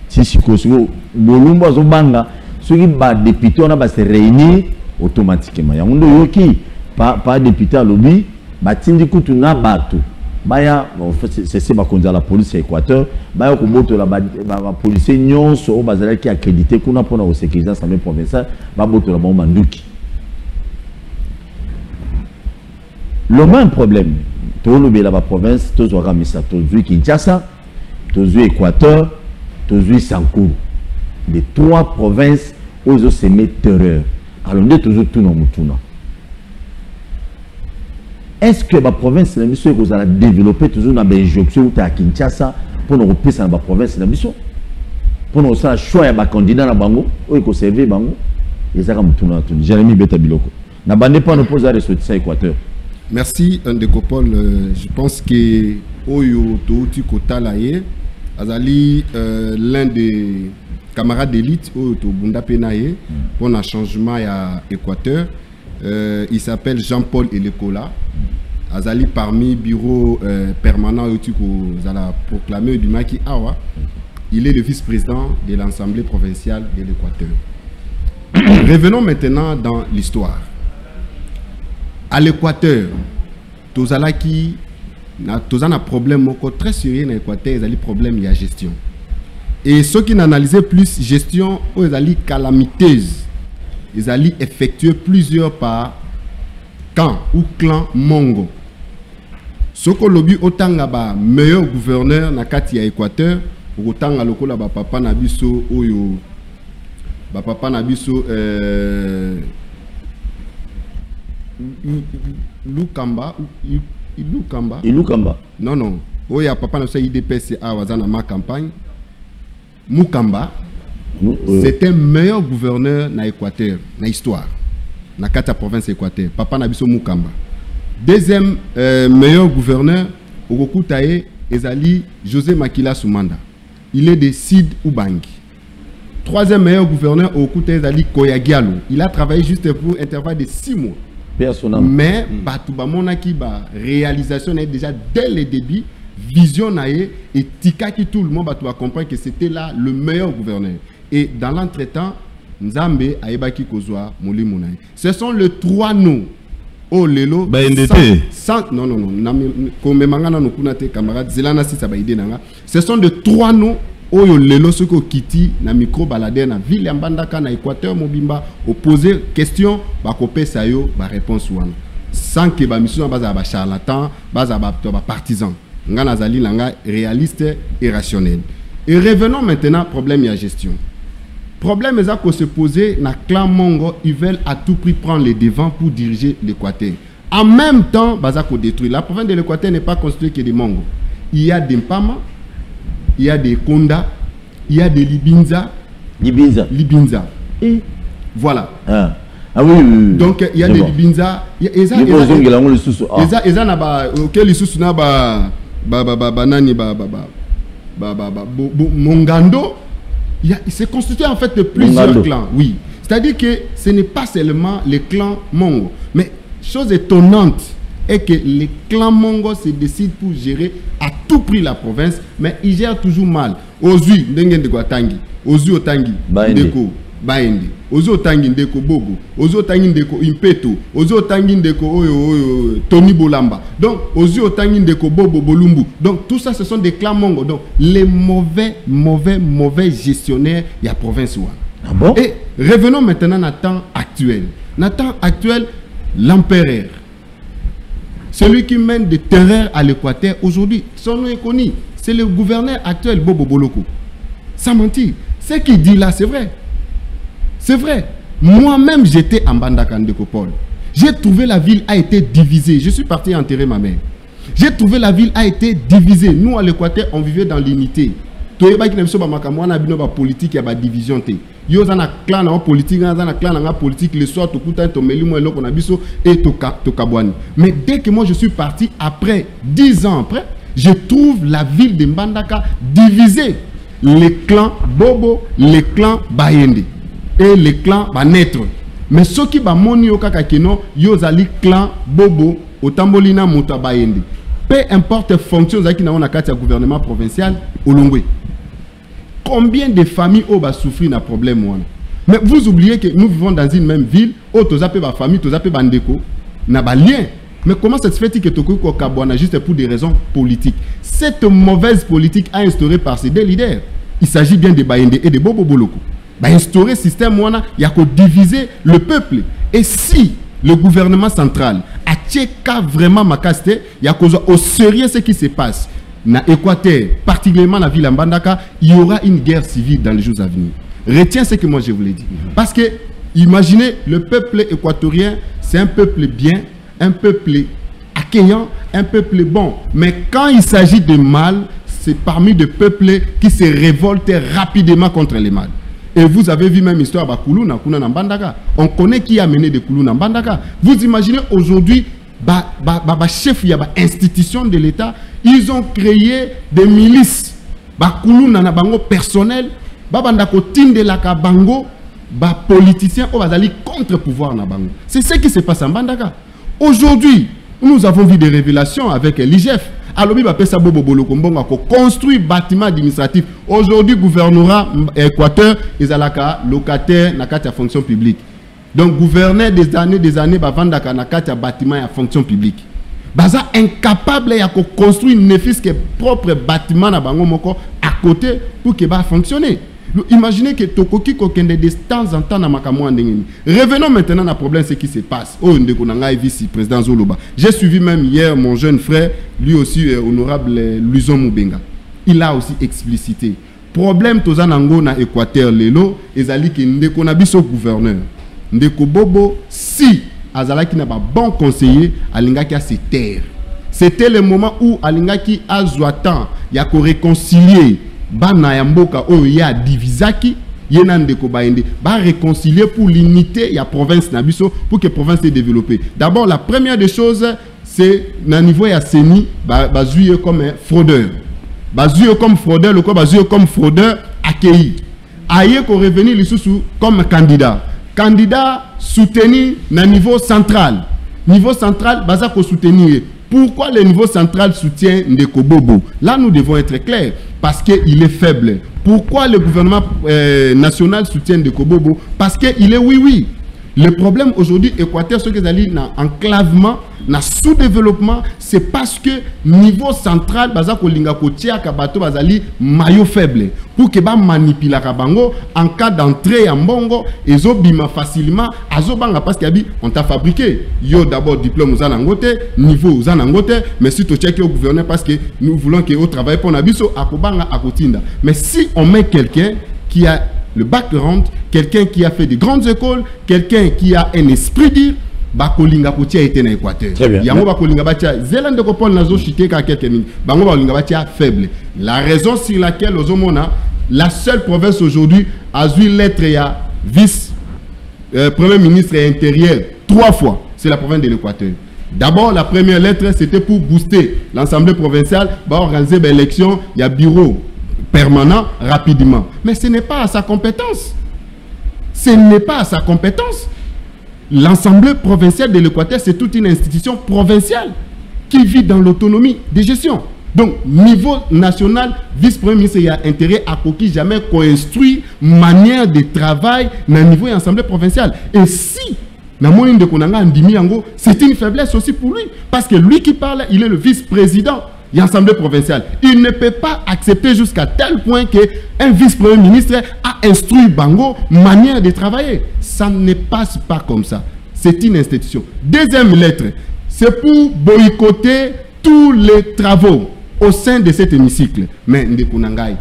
si Sikosiko Bolumbu azobanga ceux qui ba député on a se réunir automatiquement. Ya mundo yoki pas député à lobby batindi kutu na batu baya c'est bakonza la police à Équateur baya ko boto la police nyonso o bazala qui accrédité kuna pona au sécurité assemblée provinciale ba boto la bomba nduki. Le même problème to lobe la province to zo ramisa to zu Kinshasa to zu Équateur to zu Sankuru les trois provinces où ils ont semé terreur alors nous toujours tout non mutuna. Est-ce que la province de la mission vous allez développer toujours dans les injonctions à Kinshasa pour nous repousser dans la province de la mission? pour nous ça choix ya candidat na bango oyo ko servir bango ezaka mutuna tuni Jérémy Beta Biloko na bande pas nous poser ressortissant Équateur. Merci Ndeko Paul, je pense que oyo touti kotala ye azali l'un des camarades d'élite oyo to bunda penaye pour un changement à Équateur. Il s'appelle Jean-Paul Elekola. Azali parmi bureau permanent oyo tu ko zala proclamé du Maki Awa. Il est le vice-président de l'Assemblée provinciale de l'Équateur. Revenons maintenant dans l'histoire. À l'Équateur, tozala qui un problème très sérieux dans l'Équateur, ils ont problème de gestion. Et ceux qui analysaient plus gestion, ils ont calamiteuse. Ils ont effectué plusieurs par camp ou clan Mongo. Ce que lobby autant ba meilleur gouverneur na kati ya Équateur, autant à lokola ba papa na biso oyo ba papa na biso Lukamba. Non, non. Oya papa na biso IDPS a wazana ma campagne. Mukamba. C'est un meilleur gouverneur na Équateur, na histoire. Na kata province Équateur. Papa na biso Mukamba. Deuxième meilleur gouverneur, Ogokutaye Ezali José Makila Soumanda. Il est de Sid Ubangi. Troisième meilleur gouverneur, Ogokutaye Ezali Koyagialo. Il a travaillé juste pour un intervalle de 6 mois. Mais Batoubamonaki, réalisation est déjà dès le début, vision et tika qui tout le monde va comprendre que c'était là le meilleur gouverneur. Et dans l'entretemps, Nzambe Aebaki Kozwa Moli Mounaï. Ce sont les 3 noms. Oh lelo non non non comme mangana no kunate camarade zelana si ça ba idée nanga. Ce sont de 3 noms oyo lelo soko kiti na micro balader na ville ya Mbandaka na Équateur mobimba opposer question ba kopesa yo ba réponse wana sans que ba mission baza ba charlatan baza ba partisan ngana zali langa réaliste et rationnel. Et revenons maintenant problème ya gestion. Problème est que se poser na clan Mongo, ils veulent à tout prix prendre les devants pour diriger l'Équateur. En même temps, Bazako détruit. La province de l'Équateur n'est pas constituée que des Mongo. Il y a des Mpama, il y a des Konda, il y a des Libinza. Et voilà. Ah oui, oui, oui. Donc il y a des Libinza. Mongando. Il s'est constitué en fait de plusieurs clans, oui. C'est-à-dire que ce n'est pas seulement les clans Mongo. Mais chose étonnante est que les clans Mongo se décident pour gérer à tout prix la province, mais ils gèrent toujours mal. Ozui, Ndengen de Guatangi, Ozui Otangi, Ndeko, Baende, Ozui Otangi, Ndeko Bobo, Ozui Otangi, Ndeko Impeto, Ozui Otangi, Ndeko Tony Bolamba. Donc, Ozui Otangi, Ndeko Bobo Bolumbu. Donc, tout ça, ce sont des clans Mongo. Donc, les mauvais gestionnaires de la province. Ah bon? Et revenons maintenant à temps actuel. Dans temps actuel, l'empereur, celui qui mène des terreurs à l'Équateur, aujourd'hui, son nom est connu. C'est le gouverneur actuel, Bobo Boloko. Sans mentir. Ce qu'il dit là, c'est vrai. C'est vrai. Moi-même, j'étais en Mbandaka Ndeko Paul. J'ai trouvé la ville a été divisée. Je suis parti enterrer ma mère. J'ai trouvé la ville a été divisée. Nous, à l'Équateur, on vivait dans l'unité. Tout le monde politique, il y a une division. Il y a un clan politique, il y a un clan politique. Le soir, tu as mais dès que moi je suis parti, après 10 ans après, je trouve la ville de Mbandaka divisée. Les clans Bobo, les clans Bayende et les clans Banetre. Mais ceux qui ba moni okakakeno yozali clan Bobo otambolina muta Bayende. Peu importe fonction zaki na ona kati ya gouvernement provincial Olongwe. Combien de familles ont souffert d'un problème wana? Mais vous oubliez que nous vivons dans une même ville, où tous appellent ma famille, tous appellent bandeko, n'a pas lien. Mais comment ça se fait que Tokoko Kabouana juste pour des raisons politiques? Cette mauvaise politique a instauré par ces deux leaders. Il s'agit bien de Bayende et de Bobo Boloko. Bah, instaurer système wana, il y a qu'à diviser le peuple. Et si le gouvernement central a tcheka vraiment ma caste, il y a qu'à au sérieux ce qui se passe. Dans l'Équateur, particulièrement la ville de Mbandaka, il y aura une guerre civile dans les jours à venir. Retiens ce que moi je vous l'ai dit. Parce que, imaginez, le peuple équatorien, c'est un peuple bien, un peuple accueillant, un peuple bon. Mais quand il s'agit de mal, c'est parmi des peuples qui se révoltent rapidement contre les mâles. Et vous avez vu même l'histoire de Koulouna, on connaît qui a mené de Koulouna Mbandaka. Vous imaginez aujourd'hui, chef, il y a institution de l'État, ils ont créé des milices. Koulouna na bango personnel, babandako tinde la bango, politiciens au bazali contre-pouvoir na bango. C'est ce qui se passe en Mbandaka. Aujourd'hui, nous avons vu des révélations avec l'IGF. Alobi ba pesa bobo bolo kombonga ko construit bâtiment administratif. Aujourd'hui gouvernorat Équateur ezalaka locataire na kati ya fonction publique. Donc gouverneur des années ba vandaka na kati ya bâtiment ya fonction publique. Baza incapable ya ko construire ne fût-ce que propre bâtiment na bango moko à côté pour que ba fonctionner. Imaginez que Tokoki kokende de temps en temps na makamwa ndengeni. Revenons maintenant à problème ce qui se passe. Oh ndeko nanga vice-président Zoloba. J'ai suivi même hier mon jeune frère, lui aussi honorable Luison Moubenga. Il a aussi explicité. Problème tozanango na Équateur lelo ezali ke ndeko na biso gouverneur. Ndeko Bobo si azalaki na ba bon conseiller alingaki a se taire. C'était le moment où alingaki azwa temps ya ko réconcilier bana ya mboka oyo ya divisaki yena ndeko baende ba réconcilier pour l'unité ya province na biso pour que province se développer. D'abord la première des choses c'est na niveau ya Seni bazuye comme fraudeur. Bazuye comme fraudeur le quoi bazuye comme fraudeur accueilli. Aye ko revenir lisusu comme candidat. Candidat soutenu na niveau central. Niveau central baza ko soutenir. Pourquoi le niveau central soutient Ndeko Bobo? Là, nous devons être clairs. Parce qu'il est faible. Pourquoi le gouvernement national soutient Ndeko Bobo? Parce qu'il est oui. Le problème aujourd'hui, Équateur, ce que vous allez dans enclavement, dans sous-développement, c'est parce que niveau central, bazako linga kotia kabato bazali maillot faible. Pour que ba manipula kabango en cas d'entrée en bongo, ezo bima facilement, azo banga parce qu'il on t'a fabriqué. Yo d'abord diplôme aux anangote, niveau aux anangote, mais si tu checkes au gouverneur parce que nous voulons que au travail pour nabiso akobanga akotinda. Mais si on met quelqu'un qui a le background, quelqu'un qui a fait de grandes écoles, quelqu'un qui a un esprit dire, bakolinga potia était dans l'Équateur. Yango bakolinga batia zelande ko pon nazo chité ka quelques minutes. Bango bakolinga batia faible. La raison sur laquelle ozomona la seule province aujourd'hui a eu lettre ya vice premier ministre et intérieur 3 fois, c'est la province de l'Équateur. D'abord la première lettre c'était pour booster l'Assemblée provinciale, ba organiser l'élection, il y a bureau permanent rapidement. Mais ce n'est pas à sa compétence. Ce n'est pas à sa compétence. L'Assemblée provinciale de l'Équateur, c'est toute une institution provinciale qui vit dans l'autonomie de gestion. Donc, niveau national, vice-premier ministre a intérêt à coquille jamais construire manière de travail dans le niveau de l'Assemblée provinciale. Et si c'est une faiblesse aussi pour lui. Parce que lui qui parle, il est le vice-président de l'Assemblée provinciale. Il ne peut pas accepter jusqu'à tel point qu'un vice-premier ministre a instruit Bango manière de travailler. Ça ne passe pas comme ça. C'est une institution. Deuxième lettre, c'est pour boycotter tous les travaux au sein de cet hémicycle. Mais Ndekunangai,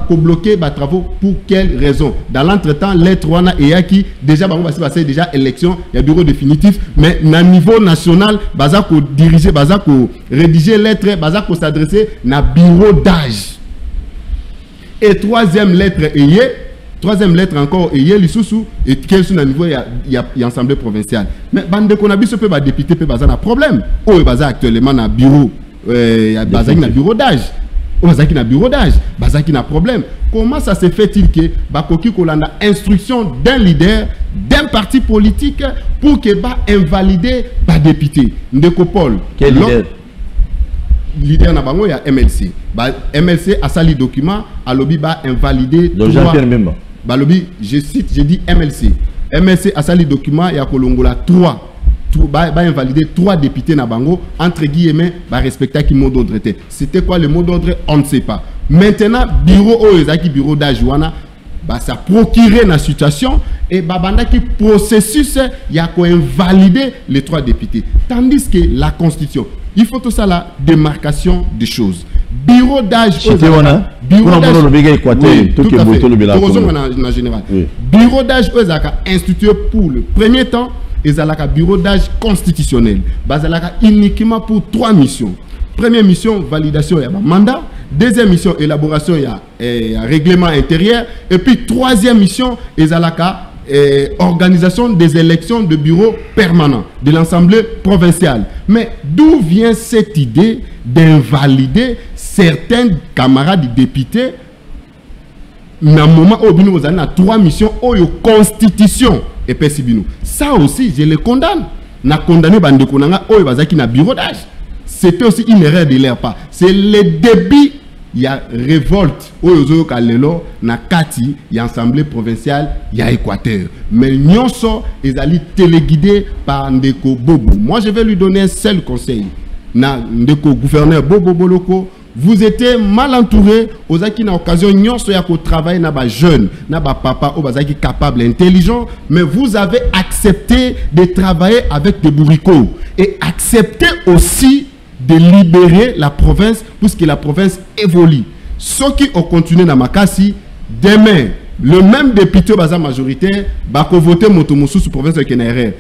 faut bloquer les travaux pour quelle raison? Dans l'entretemps, lettre wana et qui déjà va se passer déjà élection, il y a bureau définitif, mais à niveau national, bazako diriger, bazako rédiger lettre, bazako s'adresser na bureau d'âge. Et troisième lettre encore et l'issoussou et quel sont niveau il y a assemblée provinciale. Mais bande konabi se peut ba député peut bazana un problème. Oh baza actuellement na bureau bazaki na bureau d'âge. Bazaki na bureau d'âge, bazaki na problème. Comment ça se fait-il que bakoki kolanda instruction d'un leader d'un parti politique pour que ba invalider ba député Ndeko Paul? Quel leader? Leader na bango ya MLC. MLC a sali document a lobby ba invalider Jean-Pierre Memba. Ba lobby, je cite, j'ai dit MLC. MLC a sali document ya kolongola 3 invalider 3 députés na bango entre guillemets ba respecter qui mot d'ordre était. C'était quoi le mot d'ordre? On ne sait pas. Maintenant bureau ezaki bureau d'Ajuana ça procurer la situation et banda qui processus y a ko invalider les 3 députés. Tandis que la constitution, il faut tout ça la démarcation des choses. Bureau d'âge bureau d'âge institué pour le premier temps et un bureau d'âge constitutionnel. Uniquement pour 3 missions. Première mission, validation et mandat. Deuxième mission, élaboration, il y a règlement intérieur. Et puis, troisième mission, Ezalaka, organisation des élections de bureau permanent de l'Assemblée provinciale. Mais d'où vient cette idée d'invalider certains camarades députés dans le moment où nous avons 3 missions, où il y a constitution et PSBino. Ça aussi, je le condamne. Na condamné Bandekonanga, où il y a un bureau d'âge. C'était aussi une erreur de leur part. C'est le début. Il y a révolte au Kalelo, na Kati, il y a assemblée provinciale, il y a Équateur. Mais Nyonso, ils allaient téléguidés par Ndeko Bobo. Moi, je vais lui donner un seul conseil. Na Ndeko gouverneur Bobo Boloko, vous étiez mal entouré. Aux qui na occasion Nyonso ya ko travailler na ba jeune, na ba papa au bazaki capable, intelligent, mais vous avez accepté de travailler avec des bourricots et accepté aussi de libérer la province puisque la province évolue. Ceux qui ont continué dans Makassi, demain, le même député baza majoritaire va voter Motomoussou sous province de Kenere.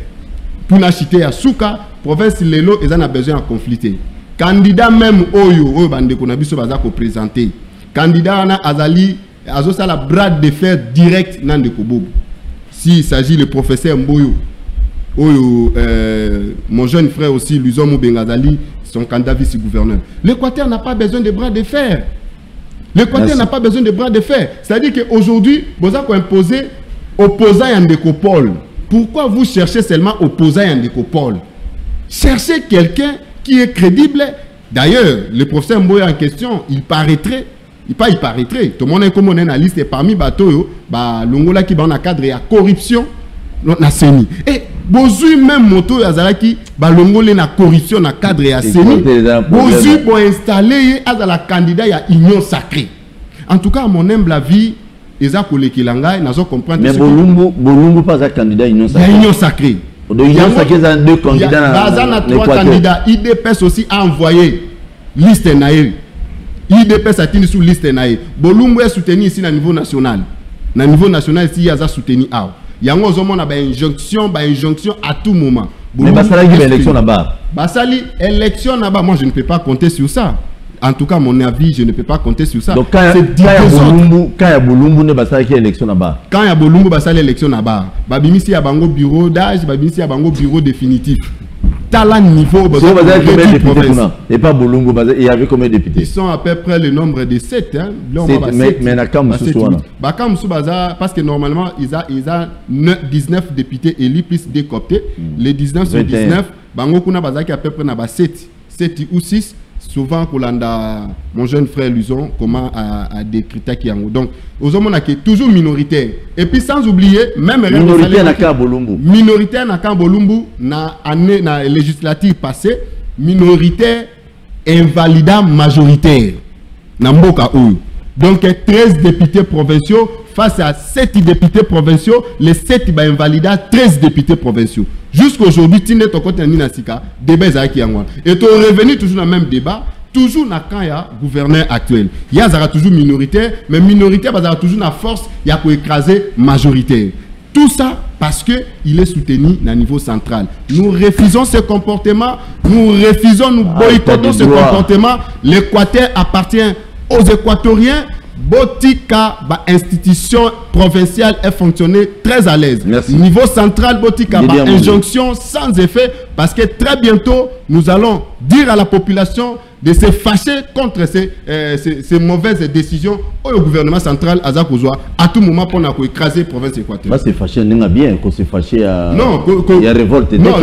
Pour n'acheter à Souka, province Lelo, ils en ont besoin de confliter. Candidat même Oyo bande konabiso baza ko présenter. Candidat ana azali azosa la brade de fer direct nan de Kobobo. S'il s'agit le professeur Mboyo, Oyo, mon jeune frère aussi, Luzo Moubengazali, son candidat vice-gouverneur. L'Équateur n'a pas besoin de bras de fer. L'Équateur n'a pas besoin de bras de fer. C'est-à-dire qu'aujourd'hui, vous avez imposé opposant à Ndekopol. Pourquoi vous cherchez seulement opposant à Ndekopol? Cherchez quelqu'un qui est crédible. D'ailleurs, le professeur Mboya en question, il paraîtrait. Il paraîtrait. Tout le monde est comme on est dans la liste. Et parmi Bato, l'Ongola qui est dans le cadre de la corruption, na seni. Et bozui même moto yazalaki balongole na corruption na cadre ya seni. Bozui pour installer azala candidat ya union sacrée. En tout cas, à mon humble avis, eza kolekilanga nazo comprendre. Mais Bolumbu pas un candidat union sacrée. Union sacrée. Union sacrée, il y a 2 candidats. Bazana 3 candidats. IDPS aussi a envoyé liste naïe. IDPS a tenu sous liste naïe. Bolumbu est soutenu ici à niveau national. Na niveau national ici, il y a soutenu à. Il y a une injonction à tout moment. Mais Basali a élection là-bas. Basali, élection là-bas, moi je ne peux pas compter sur ça. En tout cas, mon avis, je ne peux pas compter sur ça. Donc quand il y a Bolumbu, Basali qui a élection là-bas. Quand il y a Bolumbu, Basali élection là-bas. Babimisi a bango bureau d'âge, Babimisi a bango bureau définitif. Talent niveau, et pas Bolumbu, il y avait combien de députés? Ils sont à peu près le nombre de 7. Hein. Parce que normalement, ils ont 19 députés élus plus décoptés. Les 19 sur 19, Bango Kuna Bazaki à peu près 7 ou 6. Souvent, mon jeune frère Luzon, comment a décrit qui est donc, aux hommes qui est toujours minoritaire. Et puis, sans oublier, même minoritaire n'a qu'à Bolumbu. Minoritaire n'a qu'à Bolumbu, na année na législative passée, minoritaire invalidant majoritaire. Namboka ou. Donc, 13 députés provinciaux face à 7 députés provinciaux, les 7 va invalider 13 députés provinciaux. Jusqu'aujourd'hui, Tine Tokote Ninasika, débat Zaki Yangwa. Et tu es revenu toujours dans le même débat, toujours dans le gouverneur actuel. Il y a toujours minoritaire, mais minoritaire, il y a toujours la force, il y a pour écraser majoritaire. Tout ça parce qu'il est soutenu à niveau central. Nous refusons ce comportement, nous refusons, nous boycottons ce comportement. L'Équateur appartient aux Équatoriens. Botika, institution provinciale est fonctionné très à l'aise. Niveau central, Botika, injonction sans effet, parce que très bientôt, nous allons dire à la population de se fâcher contre ces mauvaises décisions au gouvernement central à tout moment pour écraser la province équatorienne. C'est fâché, bien, qu'on s'est fâché à... Non, il y a révolte. Non,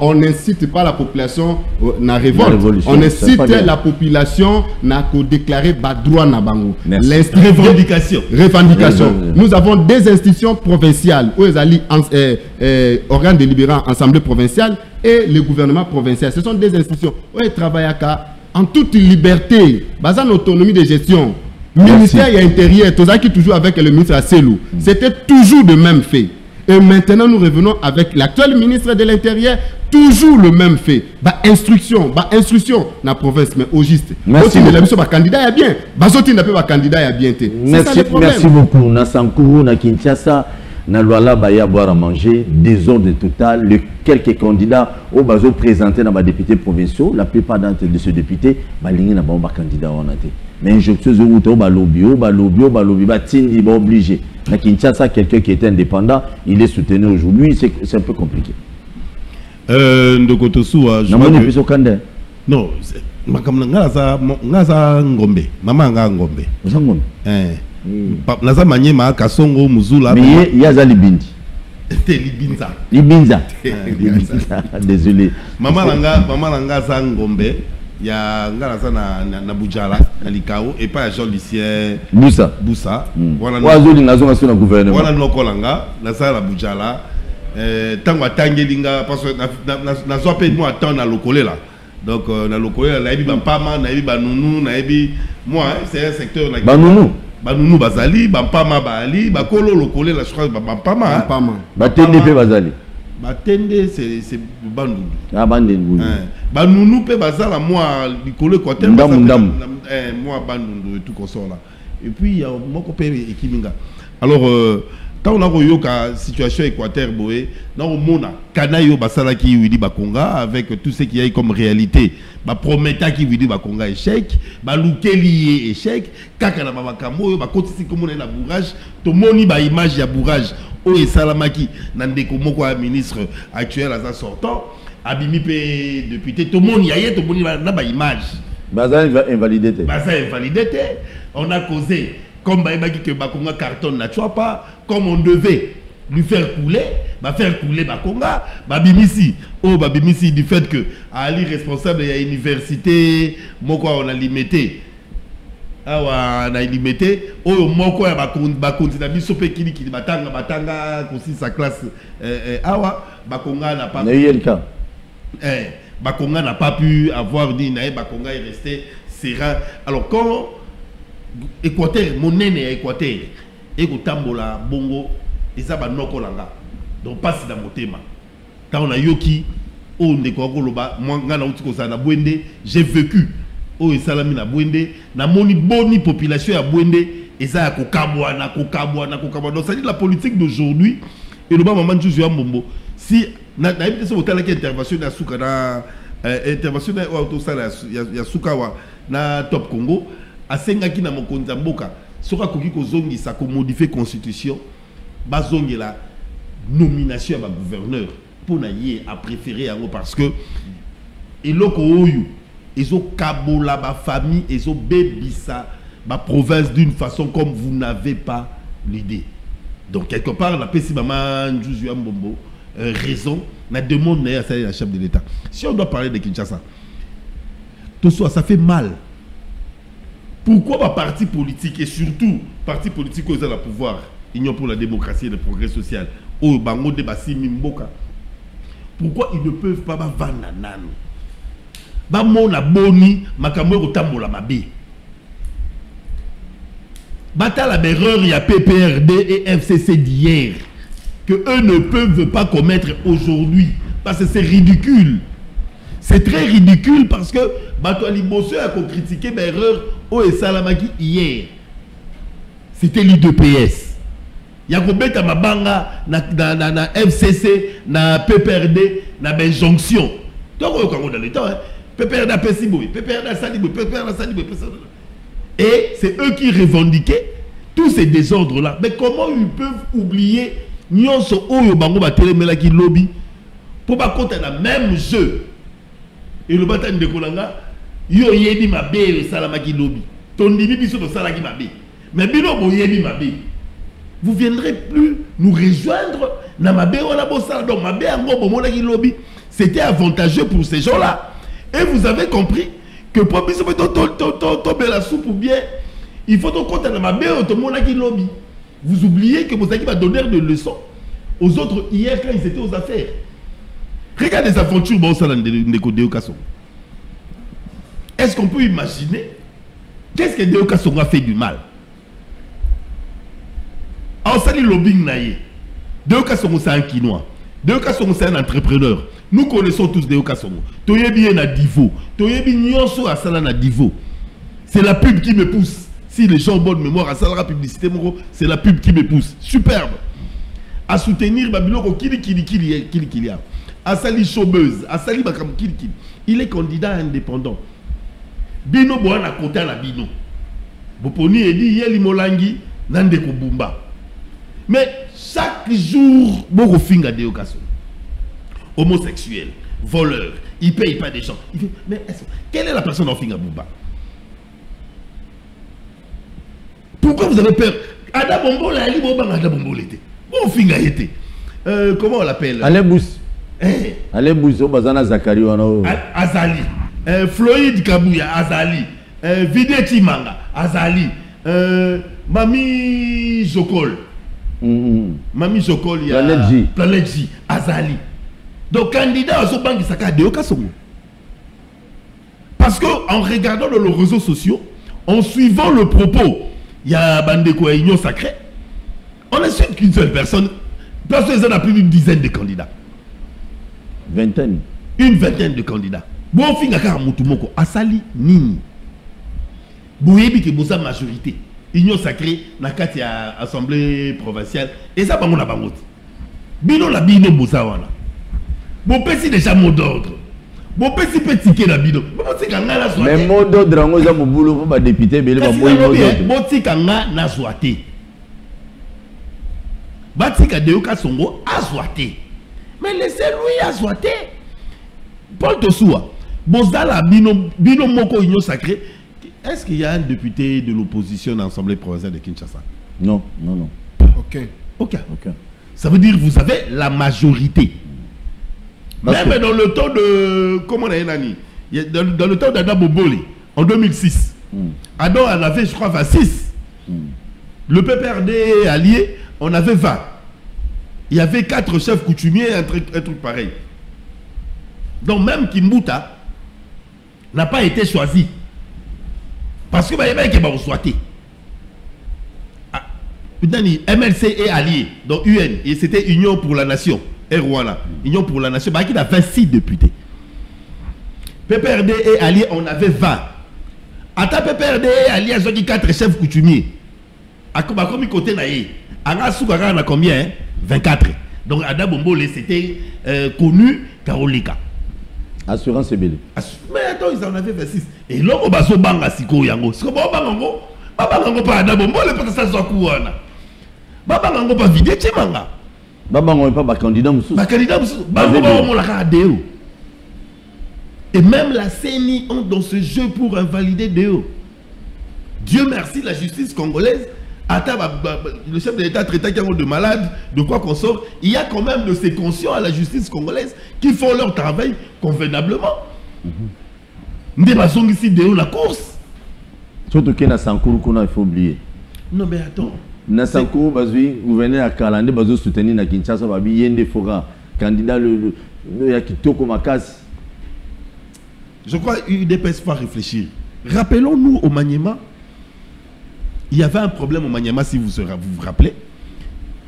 on n'incite pas la population à la révolte. On incite la population à déclarer droit na bango. Revendication. Nous avons des institutions provinciales, où ils allient organes délibérants, assemblée provinciale, et le gouvernement provincial. Ce sont des institutions où ils travaillent en toute liberté, basée en autonomie de gestion. Ministère et intérieur, tout ça qui toujours avec le ministre Asselou. C'était toujours le même fait. Et maintenant, nous revenons avec l'actuel ministre de l'Intérieur, toujours le même fait. Instruction, la province, mais au juste. Merci. Candidat bien. Merci beaucoup, Nassankourou, na Kinshasa. Nalwala Baya boire à manger, désordre total, quelques candidats au bazo présentés dans les députés provinciaux, la plupart d'entre de ces députés, balingi na ba candidat on a été. Mais injections au balobi, batindi, obligé. Na Kinshasa, quelqu'un qui était indépendant, il est soutenu aujourd'hui, c'est un peu compliqué. De Kotosu, non, ngaza ngombe, maman nga ngombe. Naza manyema kasongo muzula. Mais il y a Libindi. Libinza. Libinza. Désolé. Maman langa za ngombe. Ya ngala na Bujala na Likao et pas Jean Lucien Boussa voilà na gouvernement voilà nokolanga na sala Bujala tango atangelinga parce que na zo pe moi attend na lokolela donc na lokolela na yebi ba pama na yebi ba nunu na yebi moi c'est un secteur na ba nunu bazali ba pama ba ali ba kolo lokolela je crois ba pama ba tende pe bazali batende c'est bandundu bandundu banunu pe bazala moi likolo côté moi bandundu et tout comme ça là et puis il y a moko pe ekiminga alors quand on a yoka situation Équateur boé na omona kanayo basala ki widi bakonga avec tout ce qui y a comme réalité ba prometa ki widi bakonga échec ba lukeli échec kaka na makambo yo ba kotisi comme na bourrage to moni ba image ya bourrage o esalamaki na ndeko moko ya ministre actuel aza sortant abimi pe député to moni yaye to moni na ba image baza invalidé on a causé comme Baïbaki que Bakonga cartonne n'a pas, comme on devait lui faire couler Bakonga, Babimisi du fait que Ali responsable de l'université, Moko on a limité. On a limité. Moko a Bakonga biso pe kili batanga aussi sa classe. Bakonga n'a pas. Bakonga n'a pas pu avoir dit Bakonga est resté serein. Alors quand Équateur, mon nene Équateur, et Tambola, Bongo, et ça va nokolanga. Donc, passe dans mon thème. Quand on a yoki, on découvre moi, j'ai vécu. Oh, et salami na Bwende, na moni boni population à Bwende, et ça a kokabwa. Donc, ça dit la politique d'aujourd'hui, et le bas maman Josué Mbombo. Si, na été sur l'hôtel qui intervention na Souka, na intervention na autosala ya Soukawa, na Top Congo. Asengaki na mokonza mboka soka koki kozongi sa ko modifier constitution bazongi la nomination à gouverneur pour na yé a préféré yango parce que eloko oyo ezo kabola ba famille ezo bebisa ba province d'une façon comme vous n'avez pas l'idée. Donc quelque part la pesi maman Josué Mbombo raison na demande na la chef de l'État. Si on doit parler de Kinshasa, tout ça fait mal. Pourquoi ma parti politique et surtout parti politique aux la pouvoir, Union pour la démocratie et le progrès social, au Bango de Bassi Mimboka, pourquoi ils ne peuvent pas vendre nano? Bamona boni, makambo tambola mabe. Bata la erreur, il y a PPRD et FCC d'hier que eux ne peuvent pas commettre aujourd'hui parce que c'est ridicule. C'est très ridicule parce que Bato Alibosso a critiqué l'erreur au Salamaki hier. C'était l'IDPS. Il y a combien mabanga na FCC, na PPRD, na jonction. Donc on dans le temps, PPRD a Pessibo, PPRD a Salibo, PPRD a Salibo. Et c'est eux qui revendiquaient tous ces désordres là. Mais comment ils peuvent oublier nyonso oyo bango ba telemela ki lobby pour pas compter la même jeu. Et le bataille de Kolanga, yo yebi mabe le salamaki lobby. Ton dibi biso to salaki mabe. Mais bino bo yebi mabe. Vous viendrez plus nous rejoindre na mabe wala bo sala donc mabe ango bo monaki lobby. C'était avantageux pour ces gens-là. Et vous avez compris que pour biso to la soupe ou bien il faut donc compter na mabe to monaki lobby. Vous oubliez que Mosaki va donner des leçons aux autres hier quand ils étaient aux affaires. Regarde les aventures de Kasongo. Est-ce qu'on peut imaginer qu'est-ce que Deo Kasongo a fait du mal? En sali lobbying naïe. Deo Kasongo c'est un Quinois. Deo Kasongo c'est un entrepreneur. Nous connaissons tous Deo Kasongo. Toyebi na Divo. Toyebi nyonso a sala na Divo. C'est la pub qui me pousse. Si les gens ont bonne mémoire à sala publicité, c'est la pub qui me pousse. Superbe. à soutenir Babiloko Kili, à Sali Chaubeuse, à Sali Bakam Kili. Il est candidat indépendant. Bino Boana Kota na Bino. Boponi Edi Yeli Molangi, Nandeko Bumba. Mais chaque jour, Boko Finga de Okaso. Homosexuel, voleur, il ne paye pas des gens. Il fait, mais quelle est la personne en Finga Bumba? Pourquoi vous avez peur? Ada Bombo, la Ali Boba, Ada Bombo l'été. Bon Finga était. Comment on l'appelle? Alebous. Alebous, au Bazana Zakari. Azali. Floyd Kabouya, Azali. Vide Timanga, Azali. Mami Jokol. Mami Jokol, il y a Planète J, Azali. Donc, candidat à ce banque, il s'accade de Okasongo. Parce qu'en regardant dans les réseaux sociaux, en suivant le propos, il y a Bandeko et Union Sacrée, on ne suit qu'une seule personne. Parce qu'il y a plus d'une dizaine de candidats. Vingtaine. Une vingtaine de candidats. Bon, Fingaka Moutoumoko, Asali, Nini. Bouyebi qui est majorité. Union Sacrée, Nakati à Assemblée provinciale. Et ça, on a pas mot. Bino la bino Boussawana. Bon, petit déjà mot d'ordre. Bon, petit petit la bino. Mais mot d'ordre, on a mon boulot pour député, mais il va bon, petit kanga n'a soité. Batika de Yoka Songo a soité. Mais laissez-lui a soité. Paul Tosoua. Bozala bino moko Union Sacrée. Est-ce qu'il y a un député de l'opposition dans l'Assemblée provinciale de Kinshasa? Non, non, non. Ok. Ça veut dire que vous avez la majorité. Même dans le temps de... Comment on a dit? Dans le temps d'Ada Boboli, en 2006, Adam en avait, je crois, 26. Le PPRD allié, on avait 20. Il y avait 4 chefs coutumiers, un truc pareil. Donc même Kimbuta n'a pas été choisi. Parce que il y a qui va souhaiter. MLC est allié, donc UN, et c'était Union pour la Nation, et Rwanda. Union pour la Nation, il a 26 députés. PPRD est allié, on avait 20. Ata PPRD est allié, il y a 4 chefs coutumiers. À combien côté naïe? À Soukara, on a combien? 24. Donc Ada Bombole, c'était connu Karolika. Assurance et belé. Mais attends, ils en avaient 26. Et là, on va se banga siko yango. C'est comme bango. Bango pas Ada Bombole, peut-être ça soit couana. Bango pas vidé Chimanga. Bango pas ba candidat moussou. Ba candidat moussou. Bango on la cadéo. Et même la CENI entre dans ce jeu pour invalider Déo. Dieu merci, la justice congolaise. Le chef de l'État traité quelqu'un de malade, de quoi qu'on sort. Il y a quand même de ces conscients à la justice congolaise qui font leur travail convenablement. Nous passons ici de la course. Surtout qu'il y a Sankourou qu'on a, il faut oublier. Non mais attends. Na Sankourou, vous venez à Kalande, vous soutenez na Kinshasa, vous avez des Fora, candidat le Yakitoko Makas. Je crois qu'UDPS faut réfléchir. Rappelons-nous au Maniema. Il y avait un problème au Maniema, si vous vous rappelez.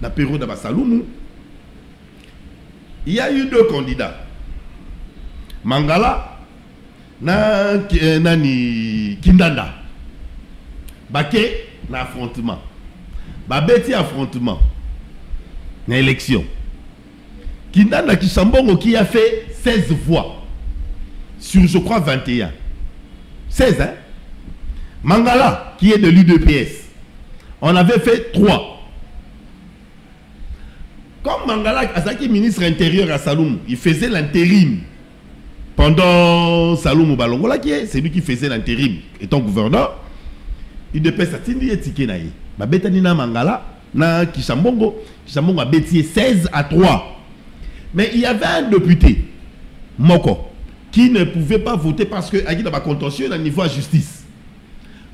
La période de Bassaloumou. Il y a eu 2 candidats. Mangala, Nani Kindanda. Baké, na affrontement. Babeti affrontement. Na élection. Kindanda Kishambongo qui a fait 16 voix. Sur, je crois, 21. 16, hein? Mangala, qui est de l'UDPS, on avait fait 3. Comme Mangala, Azaki, ministre intérieur à Saloum, il faisait l'intérim pendant Saloum Balongola, c'est lui qui faisait l'intérim, étant gouverneur. UDPS a tindi et tike naïe. Babetanina Mangala, na Kishambongo a bétié 16-3. Mais il y avait un député, Moko, qui ne pouvait pas voter parce qu'il y a un contentieux au niveau de la justice.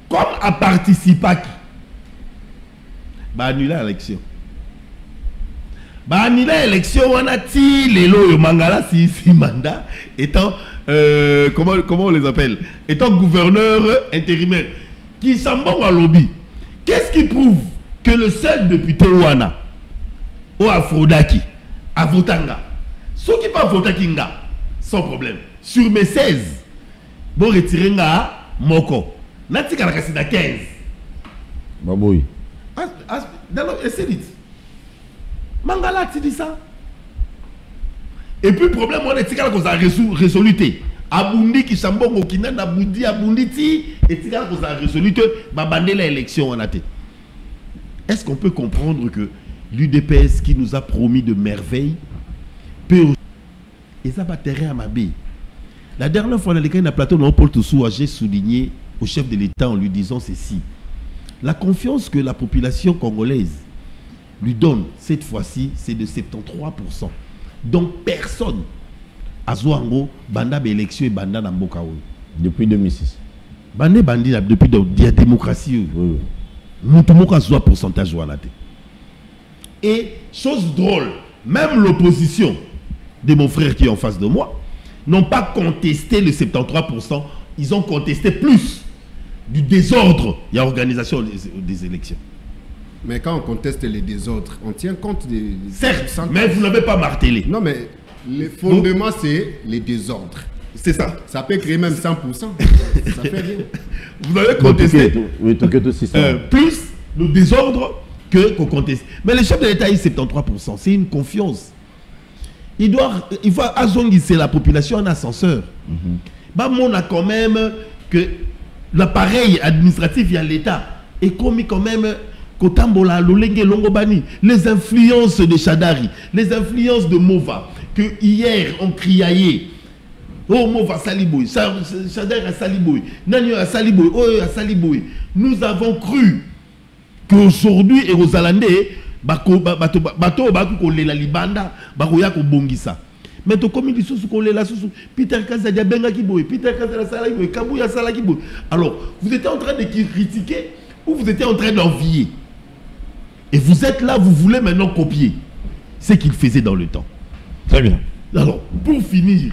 Comme à participer, bah annuler l'élection. Bah annuler l'élection, on a tiré les lots Mangala si mandat étant comment on les appelle, étant gouverneur intérimaire qui s'en va au lobby. Qu'est-ce qui prouve que le seul député Ouana ou Afrodaki a Votanga, ceux qui pas Votakinga, sans problème. Sur mes 16, bon retirer nga Moko. Nati Kalakasi na 15. Baboui. Essayez vite. Mangala, tu dis ça. Et puis, le problème, on est que ça a résolu. Abundi qui s'embongo qui n'a d'abundi, abundi ti, et tu ça a résolu, babander l'élection en athée. Est-ce qu'on peut comprendre que l'UDPS qui nous a promis de merveilles peut. Et ça va terrain à ma bille. La dernière fois, dans le plateau de Paul Toussou, j'ai souligné au chef de l'État en lui disant ceci. La confiance que la population congolaise lui donne cette fois-ci, c'est de 73%. Donc personne a Zouango, Banda élection et Banda Nambokaoui. Depuis 2006. Banda Bandi depuis la démocratie. Oui. Nous avons un pourcentage. Et chose drôle, même l'opposition de mon frère qui est en face de moi n'ont pas contesté le 73%, ils ont contesté plus du désordre et l'organisation des élections. Mais quand on conteste les désordres, on tient compte des... Certes, mais vous n'avez pas martelé. Non, mais le fondement, c'est les désordres. C'est ça. Ça peut créer même 100%. Ça fait rien. Vous avez contesté plus le désordre que qu'on conteste. Mais le chef de l'État est 73%. C'est une confiance. Il faut azonguisser la population en ascenseur. Bah, on a quand même que l'appareil administratif il y a l'État est commis quand même les influences de Chadari, les influences de Mova, que hier on criait. Oh, Mova Saliboui, Chadari a Saliboui, Nanyo a Saliboui, oh a Saliboui. Nous avons cru qu'aujourd'hui, et aux Alandais, bato la libanda, baroya ko bongisa. Mais to comme il sous la sous Peter Kazadia benga kiboy, Peter Kazadia Salakiboy, Kabouya Salakiboy. Alors, vous étiez en train de critiquer ou vous étiez en train d'envier? Et vous êtes là, vous voulez maintenant copier ce qu'il faisait dans le temps. Très bien. Alors, pour finir,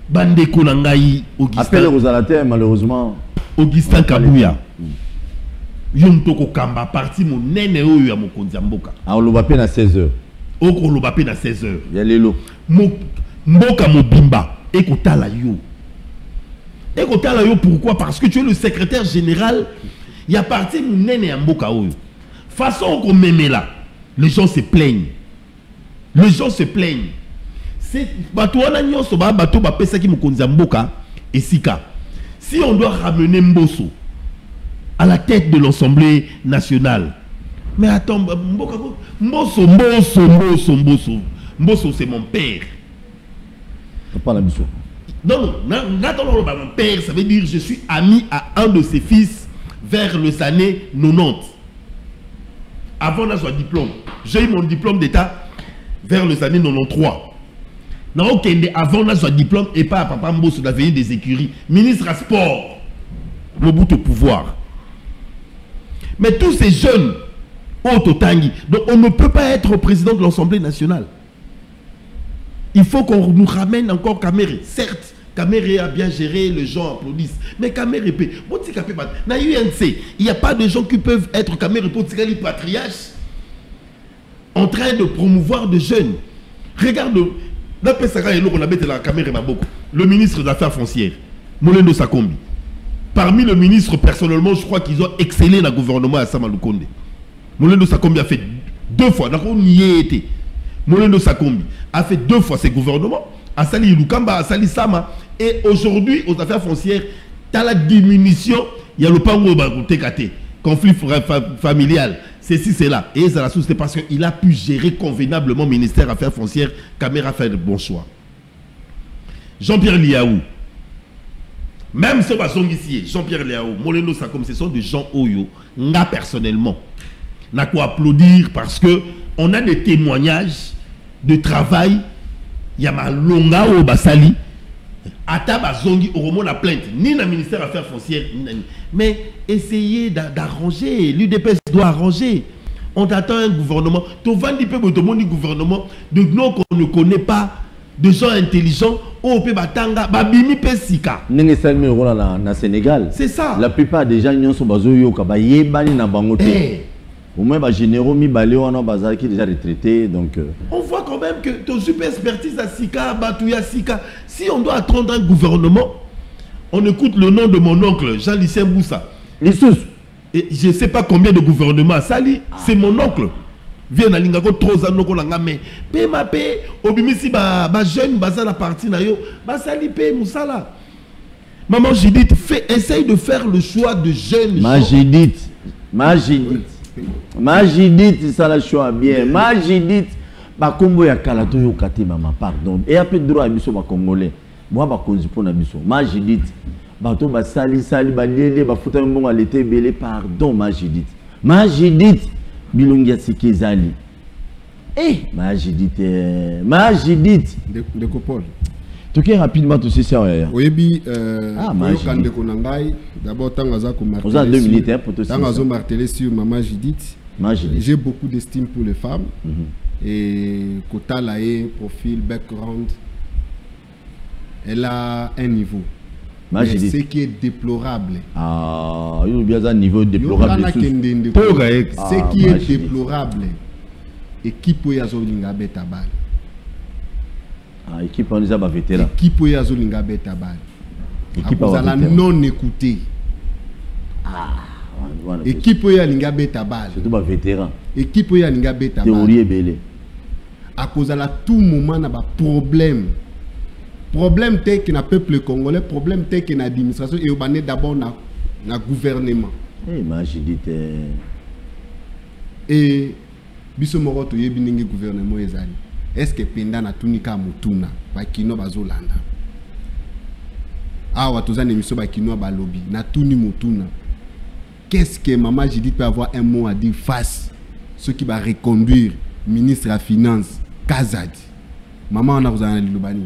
Bandeko Nangaï, Augustin. Appelez aux Alatés, malheureusement. Augustin Kabouya. Yontoko Kamba, parti mon nene oyo ya mokonzi mboka. Ah, on l'a appelé à 16h. On l'a appelé à 16h. Il y a les lots. Mboka Mobimba, ekotala yo. Ekotala yo pourquoi? Parce que tu es le secrétaire général. Il y a parti mon nene ya mboka oyo. Façon qu'on m'aimait là, les gens se plaignent. Les gens se plaignent. C'est bateau qui me Mboka et Sika. Si on doit ramener Mbosso à la tête de l'Assemblée nationale, mais attends, Mbosso, c'est mon père. Pas la mission. Non, mon père, ça veut dire je suis ami à un de ses fils vers les années 90. Avant d'avoir diplôme, j'ai eu mon diplôme d'état vers les années 93. Non, avant d'avoir diplôme et pas à Papa Mbosso d'avenir des écuries, ministre à sport, le bout au pouvoir. Mais tous ces jeunes, donc on ne peut pas être président de l'Assemblée nationale. Il faut qu'on nous ramène encore Kamere. Certes, Kamere a bien géré, les gens applaudissent. Mais Kamere, il n'y a pas de gens qui peuvent être Kamere patriarche en train de promouvoir des jeunes. Regarde, le ministre des Affaires foncières, Molendo Sakombi. Parmi le ministre, personnellement, je crois qu'ils ont excellé dans le gouvernement à Samaloukonde. Molendo Sakombi a fait 2 fois, donc on y est été. Molendo Sakombi a fait 2 fois ses gouvernements, à Sali Lukamba, à Sali Sama. Et aujourd'hui, aux affaires foncières, tu as la diminution, il y a le pango TKT, conflit familial, ceci, c'est là. Et ça la source, c'est parce qu'il a pu gérer convenablement le ministère des Affaires foncières. Kamera fait de bons choix. Jean-Pierre Liaou, même ce basson ici, Jean-Pierre Liaou, Molendo Sakom, ce sont des gens oyo, là personnellement, n'a quoi applaudir parce que on a des témoignages de travail. Il y a ma longa au Basali. Ataba Zongi au la plainte, ni dans le ministère des Affaires foncières, mais essayez d'arranger. L'UDPS doit arranger. On attend un gouvernement. Tu vas dire que tout le gouvernement de gens qu'on ne connaît pas, de gens intelligents, au Pébatanga, Babimi Pesika. Sénégal. C'est ça. La plupart des gens sont basés au Kabaye, Bani na Bangote. Au moins, les généraux qui déjà retraités. Donc, on voit quand même que ton super expertise à Sika, Batouya Sika, si on doit attendre un gouvernement, on écoute le nom de mon oncle, Jean-Lucien Boussa. Lissous. Et je ne sais pas combien de gouvernements à Sali, c'est mon oncle. vient na linga ko troza noko langa mais pe ma pe obimisi ba jeune baza la partie na yo ba sali pe musala. Maman Judith essaye de faire le choix de jeunes. Ma Judith ça la choix bien. Ma Judith ba kombo ya kala to yo kati maman pardon. Et a peu droit à biso ba congolais. Moi ba konzi pona biso. Ma Judith bato ba sali ba lele ba futa mbongo l'été belé pardon ma Judith. Ma Judith bilungia sikizali. Ma Judith de Copol. Toké rapidement tout ça ouais. Oyebi quand de konangai d'abord tangaza ko marteler. On a 2 minutes pour tout ça. Tangazo marteler sur maman Judith. J'ai beaucoup d'estime pour les femmes et Kota laé profil background. Elle a un niveau. Ce qui est déplorable. Il y a un niveau déplorable. Ce qui est déplorable. Équipe Yazolinga Betabal. Équipe on a vétéran. Équipe Yazolinga Betabal. Équipe à non écouter. Équipe Yalinga Betabal. Surtout pas vétéran. Équipe Yalinga Betabal. Théorie est belle. À cause de tout moment n'a pas problème. Problème tel que na peuple congolais, problème tel que na administration et au d'abord na gouvernement. Et biso moroto yebi ningi gouvernement ezali. Est-ce que penda na tunika mutuna ba kino bazolanda? Ah watoza nemiso ba kino ba lobby na tuni mutuna. Qu'est-ce que maman Judith peut avoir un mot à dire face ce qui va reconduire ministre à finance Kazadi. Maman on a besoin de lobani.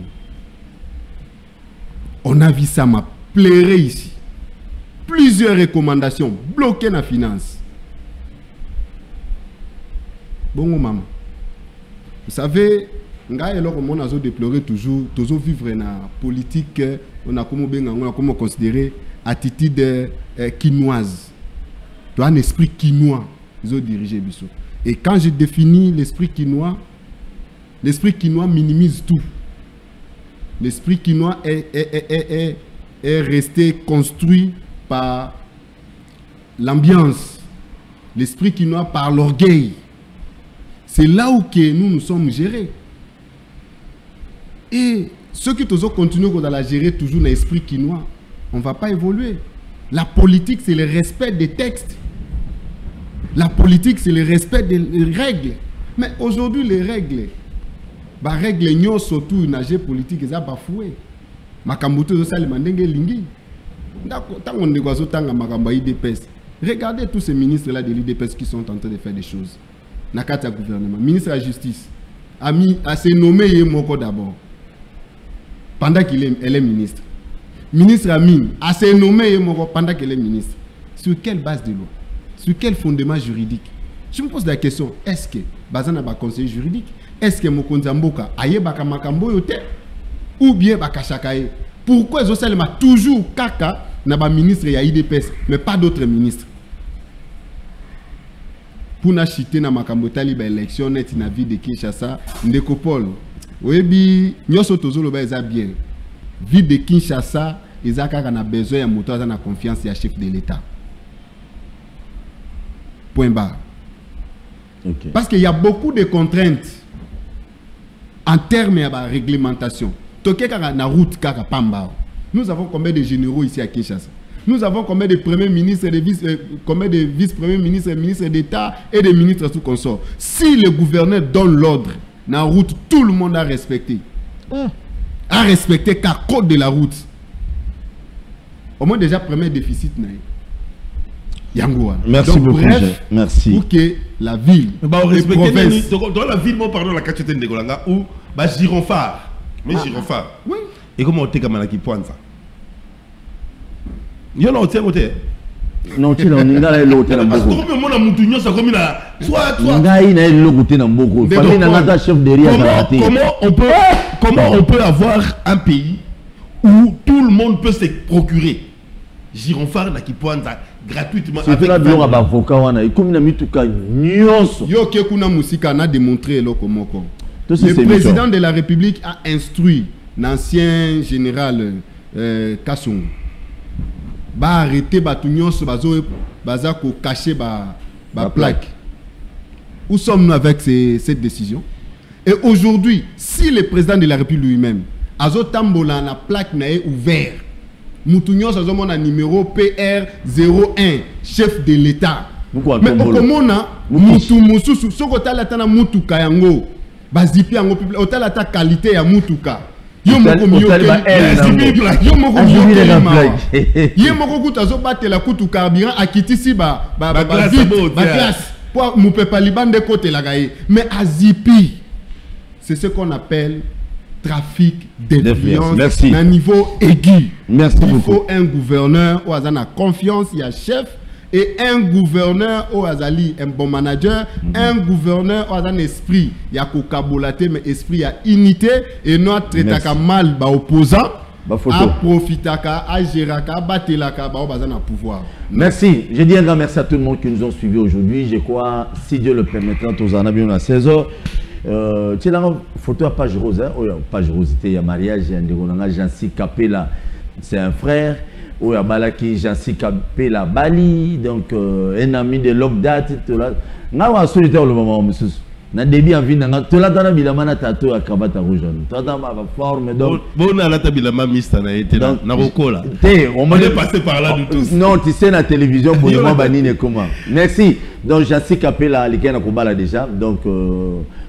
On a vu ça m'a plairé ici. Plusieurs recommandations bloquées dans la finance. Bon maman. Vous savez, on a déploré toujours vivre dans la politique, on a comment considérer attitude quinoise. Tu as un esprit quinois, ils ont dirigé Bissot. Et quand je définis l'esprit quinois minimise tout. L'esprit quinois est resté construit par l'ambiance. L'esprit quinois par l'orgueil. C'est là où que nous sommes gérés. Et ceux qui continuent à la gérer toujours dans l'esprit quinois, on ne va pas évoluer. La politique, c'est le respect des textes. La politique, c'est le respect des règles. Mais aujourd'hui, les règles, ba règle nyo surtout nager politique eza bafoué makambuto zo sali mandenge lingi ndako tango ndekwazo tanga makamba IDPS. Regardez tous ces ministres là de l'IDPS qui sont en train de faire des choses na kata gouvernement. Ministre de la justice a se nommé Yemoko d'abord pendant elle est ministre. Ministre Amine a se nommé Yemoko pendant qu'elle est ministre. Sur quelle base de loi? Sur quel fondement juridique? Je me pose la question, est-ce que bazana ba conseiller juridique? Est-ce que Mokonza Mboka aye baka makambo yote ou bien baka chakaye? Pourquoi ils ont toujours kaka na ba ministre ya IDPS mais pas d'autres ministres? Pour na chiter na makambo tali ba élection net na vie de Kinshasa ndeko Paul. Oyebi nyoso tozolo ba eza bien. Vie de Kinshasa eza kaka na besoin ya moto aza na confiance ya chef de l'État. Point barre. Okay. Parce qu'il y a beaucoup de contraintes en termes de réglementation. Nous avons combien de généraux ici à Kinshasa? Nous avons combien de premiers ministres, combien de vice-premiers ministres, ministres d'État et de ministres sous consort? Si le gouverneur donne l'ordre, la route, tout le monde a respecté. A respecté car code de la route. Au moins déjà, premier déficit. Merci donc, beaucoup. Bref, merci. Pour que la ville, la ville, pardon, la quartier de Golanga ou Gironphare. Mais Gironphare. Oui. Et comment on te kamala qui pointe ça? Yo na hotel côté. Non, tu n'as pas l'hôtel na mboko. Parce que mon amutunyo ça comme na soit ngai na l'hôtel na mboko. Famille na nata chef derrière. Comment on peut avoir un pays où tout le monde peut se procurer Gironphare na qui pointe ça gratuitement. C'est là de l'avocat wana ikomi na mituka nyonso. Yo ke kuna musika na démontré loko moko. Le président de la République a instruit l'ancien général Kassongo ba arrêter ba tunyonso bazo baza ko cacher ba plaque. Où sommes-nous avec cette décision? Et aujourd'hui, si le président de la République lui-même a tambola na plaque nae ouvert, Moutounion sa zomona numéro PR01, chef de l'État. Mais okomona mutu mususu sokota la tana mutuka yango bazipi yango otala ta qualité ya mutuka. Yo moko kuta zo batela kutu carburant akitisi ba glace pour mupepa libande côté la gaye. Mais azipi, c'est ce qu'on appelle trafic d'influence à un niveau aigu. Merci beaucoup. Il faut un gouverneur où a confiance, il y a chef, et un gouverneur où azali un bon manager, un gouverneur où a un esprit, il y a kokabolaté mais esprit il y a unité et non traiter mal ba opposant, à profitaka, à géraka, à batelaka ba bazana pouvoir. Merci. Je dis un grand merci à tout le monde qui nous ont suivis aujourd'hui. Je crois si Dieu le permettra, tous en avions à 16h. Tu as une photo à page rose, hein? Page rose, il y a mariage, il y a Jansi Kapela, c'est un frère. Il y a Balaki Jansi Kapela Bali, donc un ami de Logdat. Nous avons solitaire le moment, monsieur. Nous avons début en vie, nous avons dit que tatou à cravate rouge. Nous avons forme. Donc, bon, on a la tabilama mista, on a été là. On est passé par là du tout. Non, tu sais, la télévision, pour le moment, comment. Merci. Donc, Jansi Kapela, les gars, on a déjà. Donc,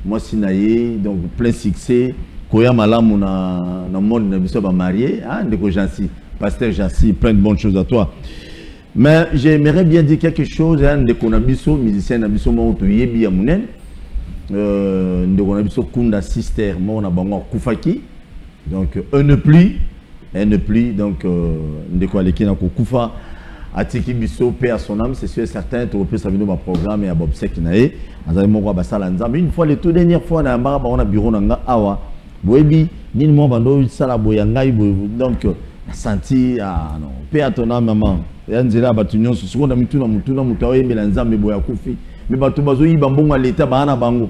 moi, Sinaïe, donc plein succès. Koya Malam, on a un monde de marié, hein, de Jansi. Pasteur Jansi, plein de bonnes choses à toi. Mais j'aimerais bien dire quelque chose, hein, de Konabiso, musicien Nabiso, mon Yebi Amounen, de Konabiso Kunda Sister, mon Abango Koufaki, donc un ne plus, donc de Koaleki Nako Koufa, Atiki Biso, paix à son âme, c'est sûr et certain, tu repères ça ma programme et à Bob Sekinae, une fois, les toutes dernières fois, on a bureau Nanga Awa, Boebi, ni moi, Bando, Salaboyangaï, donc, senti, ah non, paix à ton âme, maman. Yanzela Batunion, ce qu'on a mis tout dans Mutuna, Moutawe, Melanza, Meboya Koufi. Mais Batoubazo, il bambon à l'état, Bahana Bango.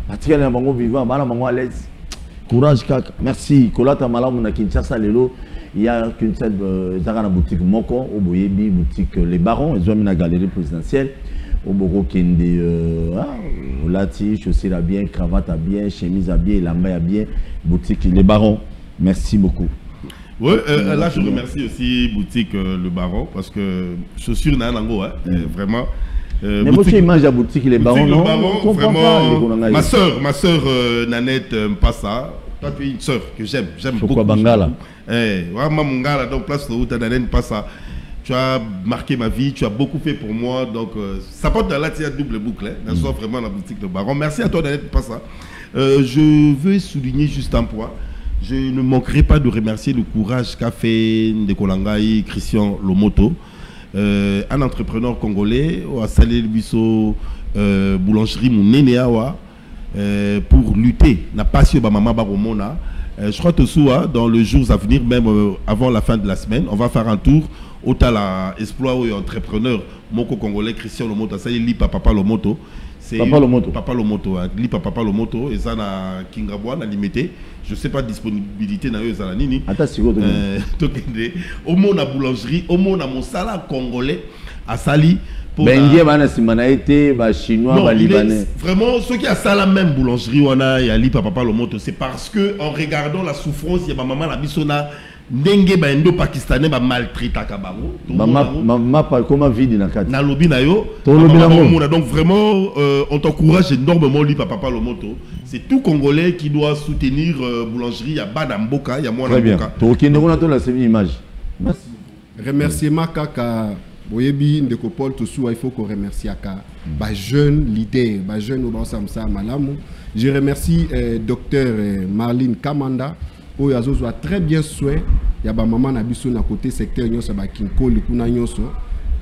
Patrick Bango vivant, Bahana Bango à l'aise. Courage, Kak. Merci. Kolata Malam, on a Kinshasa, Lelo. Il y a qu'une seule boutique Moko, au Boyebi, boutique Les Barons, ils ont mis la galerie présidentielle. Au Boro Kende, Lati, chaussures à bien, cravate à bien, chemise à bien, lambay à bien, boutique Les Barons. Merci beaucoup. Oui, là je remercie aussi boutique Le Baron parce que chaussures Nanango, vraiment. Mais moi tu imagines la boutique Les Barons, non? Vraiment. Ma soeur Nanette Mpassa, toi tu es une soeur que j'aime beaucoup. Bangala. Vraiment Mongala, donc place de route Nanette Mpassa. Tu as marqué ma vie, tu as beaucoup fait pour moi, donc ça porte dans la double boucle, hein, soit vraiment la boutique Le Baron. Merci à toi Nanette Mpassa. Je veux souligner juste un point. Je ne manquerai pas de remercier le courage qu'a fait Ndekolangaï Christian Lomoto, un entrepreneur congolais, à Salé Bisso boulangerie Mounénéawa, pour lutter. N'a pas su Bamama Baromona. Je crois que dans les jours à venir, même avant la fin de la semaine, on va faire un tour au Tala Exploit ou entrepreneur Moko Congolais Christian Lomoto, ça y est, Lipa Papa Lomoto. Papa Lomoto. Papa Lomoto, Lipa Papa Lomoto, et ça na Kingabwa, na limité. Je ne sais pas disponibilité na eux à nini. Attends, c'est quoi au monde à boulangerie, au monde à mon sala congolais à Sali. Bengue bana simana été ba chinois ba libanais. Vraiment ceux qui a ça la même boulangerie wana ya Lipa Papa Lomoto, c'est parce que en regardant la souffrance, il y a ma maman la bisona ndenge ba endo pakistanais ba maltraita ka bango. Maman pas comment vide na kati. Na lobi na yo. Donc vraiment on t'encourage énormément Lipa Papa Lomoto. C'est tout Congolais qui doit soutenir boulangerie à Badamboka, il y a moi Namboka. Très bien. Donc on a la image. Merci. Remerciement kaka Boyebi Ndekopol Tousou, il faut qu'on remercie aka ba jeune leader, ba jeune Obansamsa Malamu. Je remercie docteur Marlene Kamanda. Oyazo a très bien soin. Il y a ba maman nabiso na côté secteur nyoso ba kinko likuna nyoso.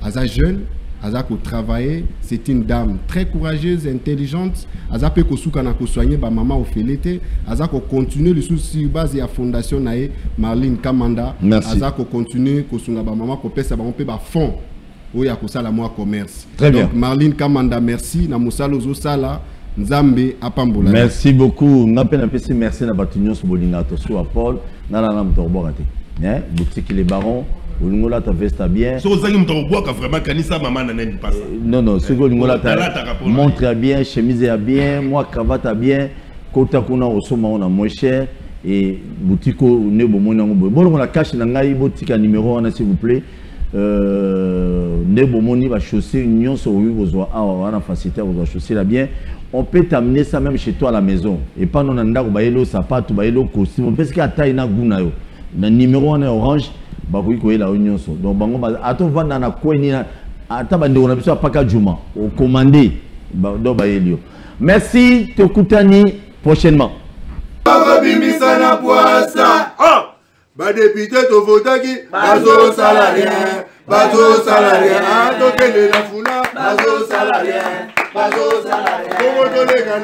Aza jeune, aza ko travailler, c'est une dame très courageuse, intelligente. Aza pe ko suka na ko soigner ba maman Ofelete, aza ko continuer le souci base ya fondation nae Marlene Kamanda. Merci. Aza ko continuer ko sunga ba maman ko pesa ba on pe ba fond. Oya ko sala moi commerce. Très bien. Donc Marlene Kamanda merci na musalo zo sala. Nzambe apambola. Merci beaucoup. Merci na Batunyon Sobolinga Tosu à Paul. Nana Nam Torborate. Boutique Les Barons. Olingola ta veste bien. So ozangi mtoboka vraiment kanisa maman na nani pasa. Non, ce que Olingola ta montre bien, chemise bien, moi cravate bien, kota kuna osoma on a moins cher et boutique ne bomona ngo. Bon on la cache na ngai boutique numéro 1 s'il vous plaît. Ne bomoni va chausser union sur vous on a facilité vous chausser là bien. On peut t'amener ça même chez toi à la maison et pas non ndako bayelo sapato bayelo costume parce que ataille na guna yo. Le numéro 1 est orange. Donc, attends, vendre na kweni na ata bande on a besoin pas qu'à Juma au commander do baelio. Merci tokutani prochainement. Babimisa na poasa. Ah, ba député to votaki bazo salarié, bazo salarié. Ah, to kele la funa bazo salarié, bazo salarié.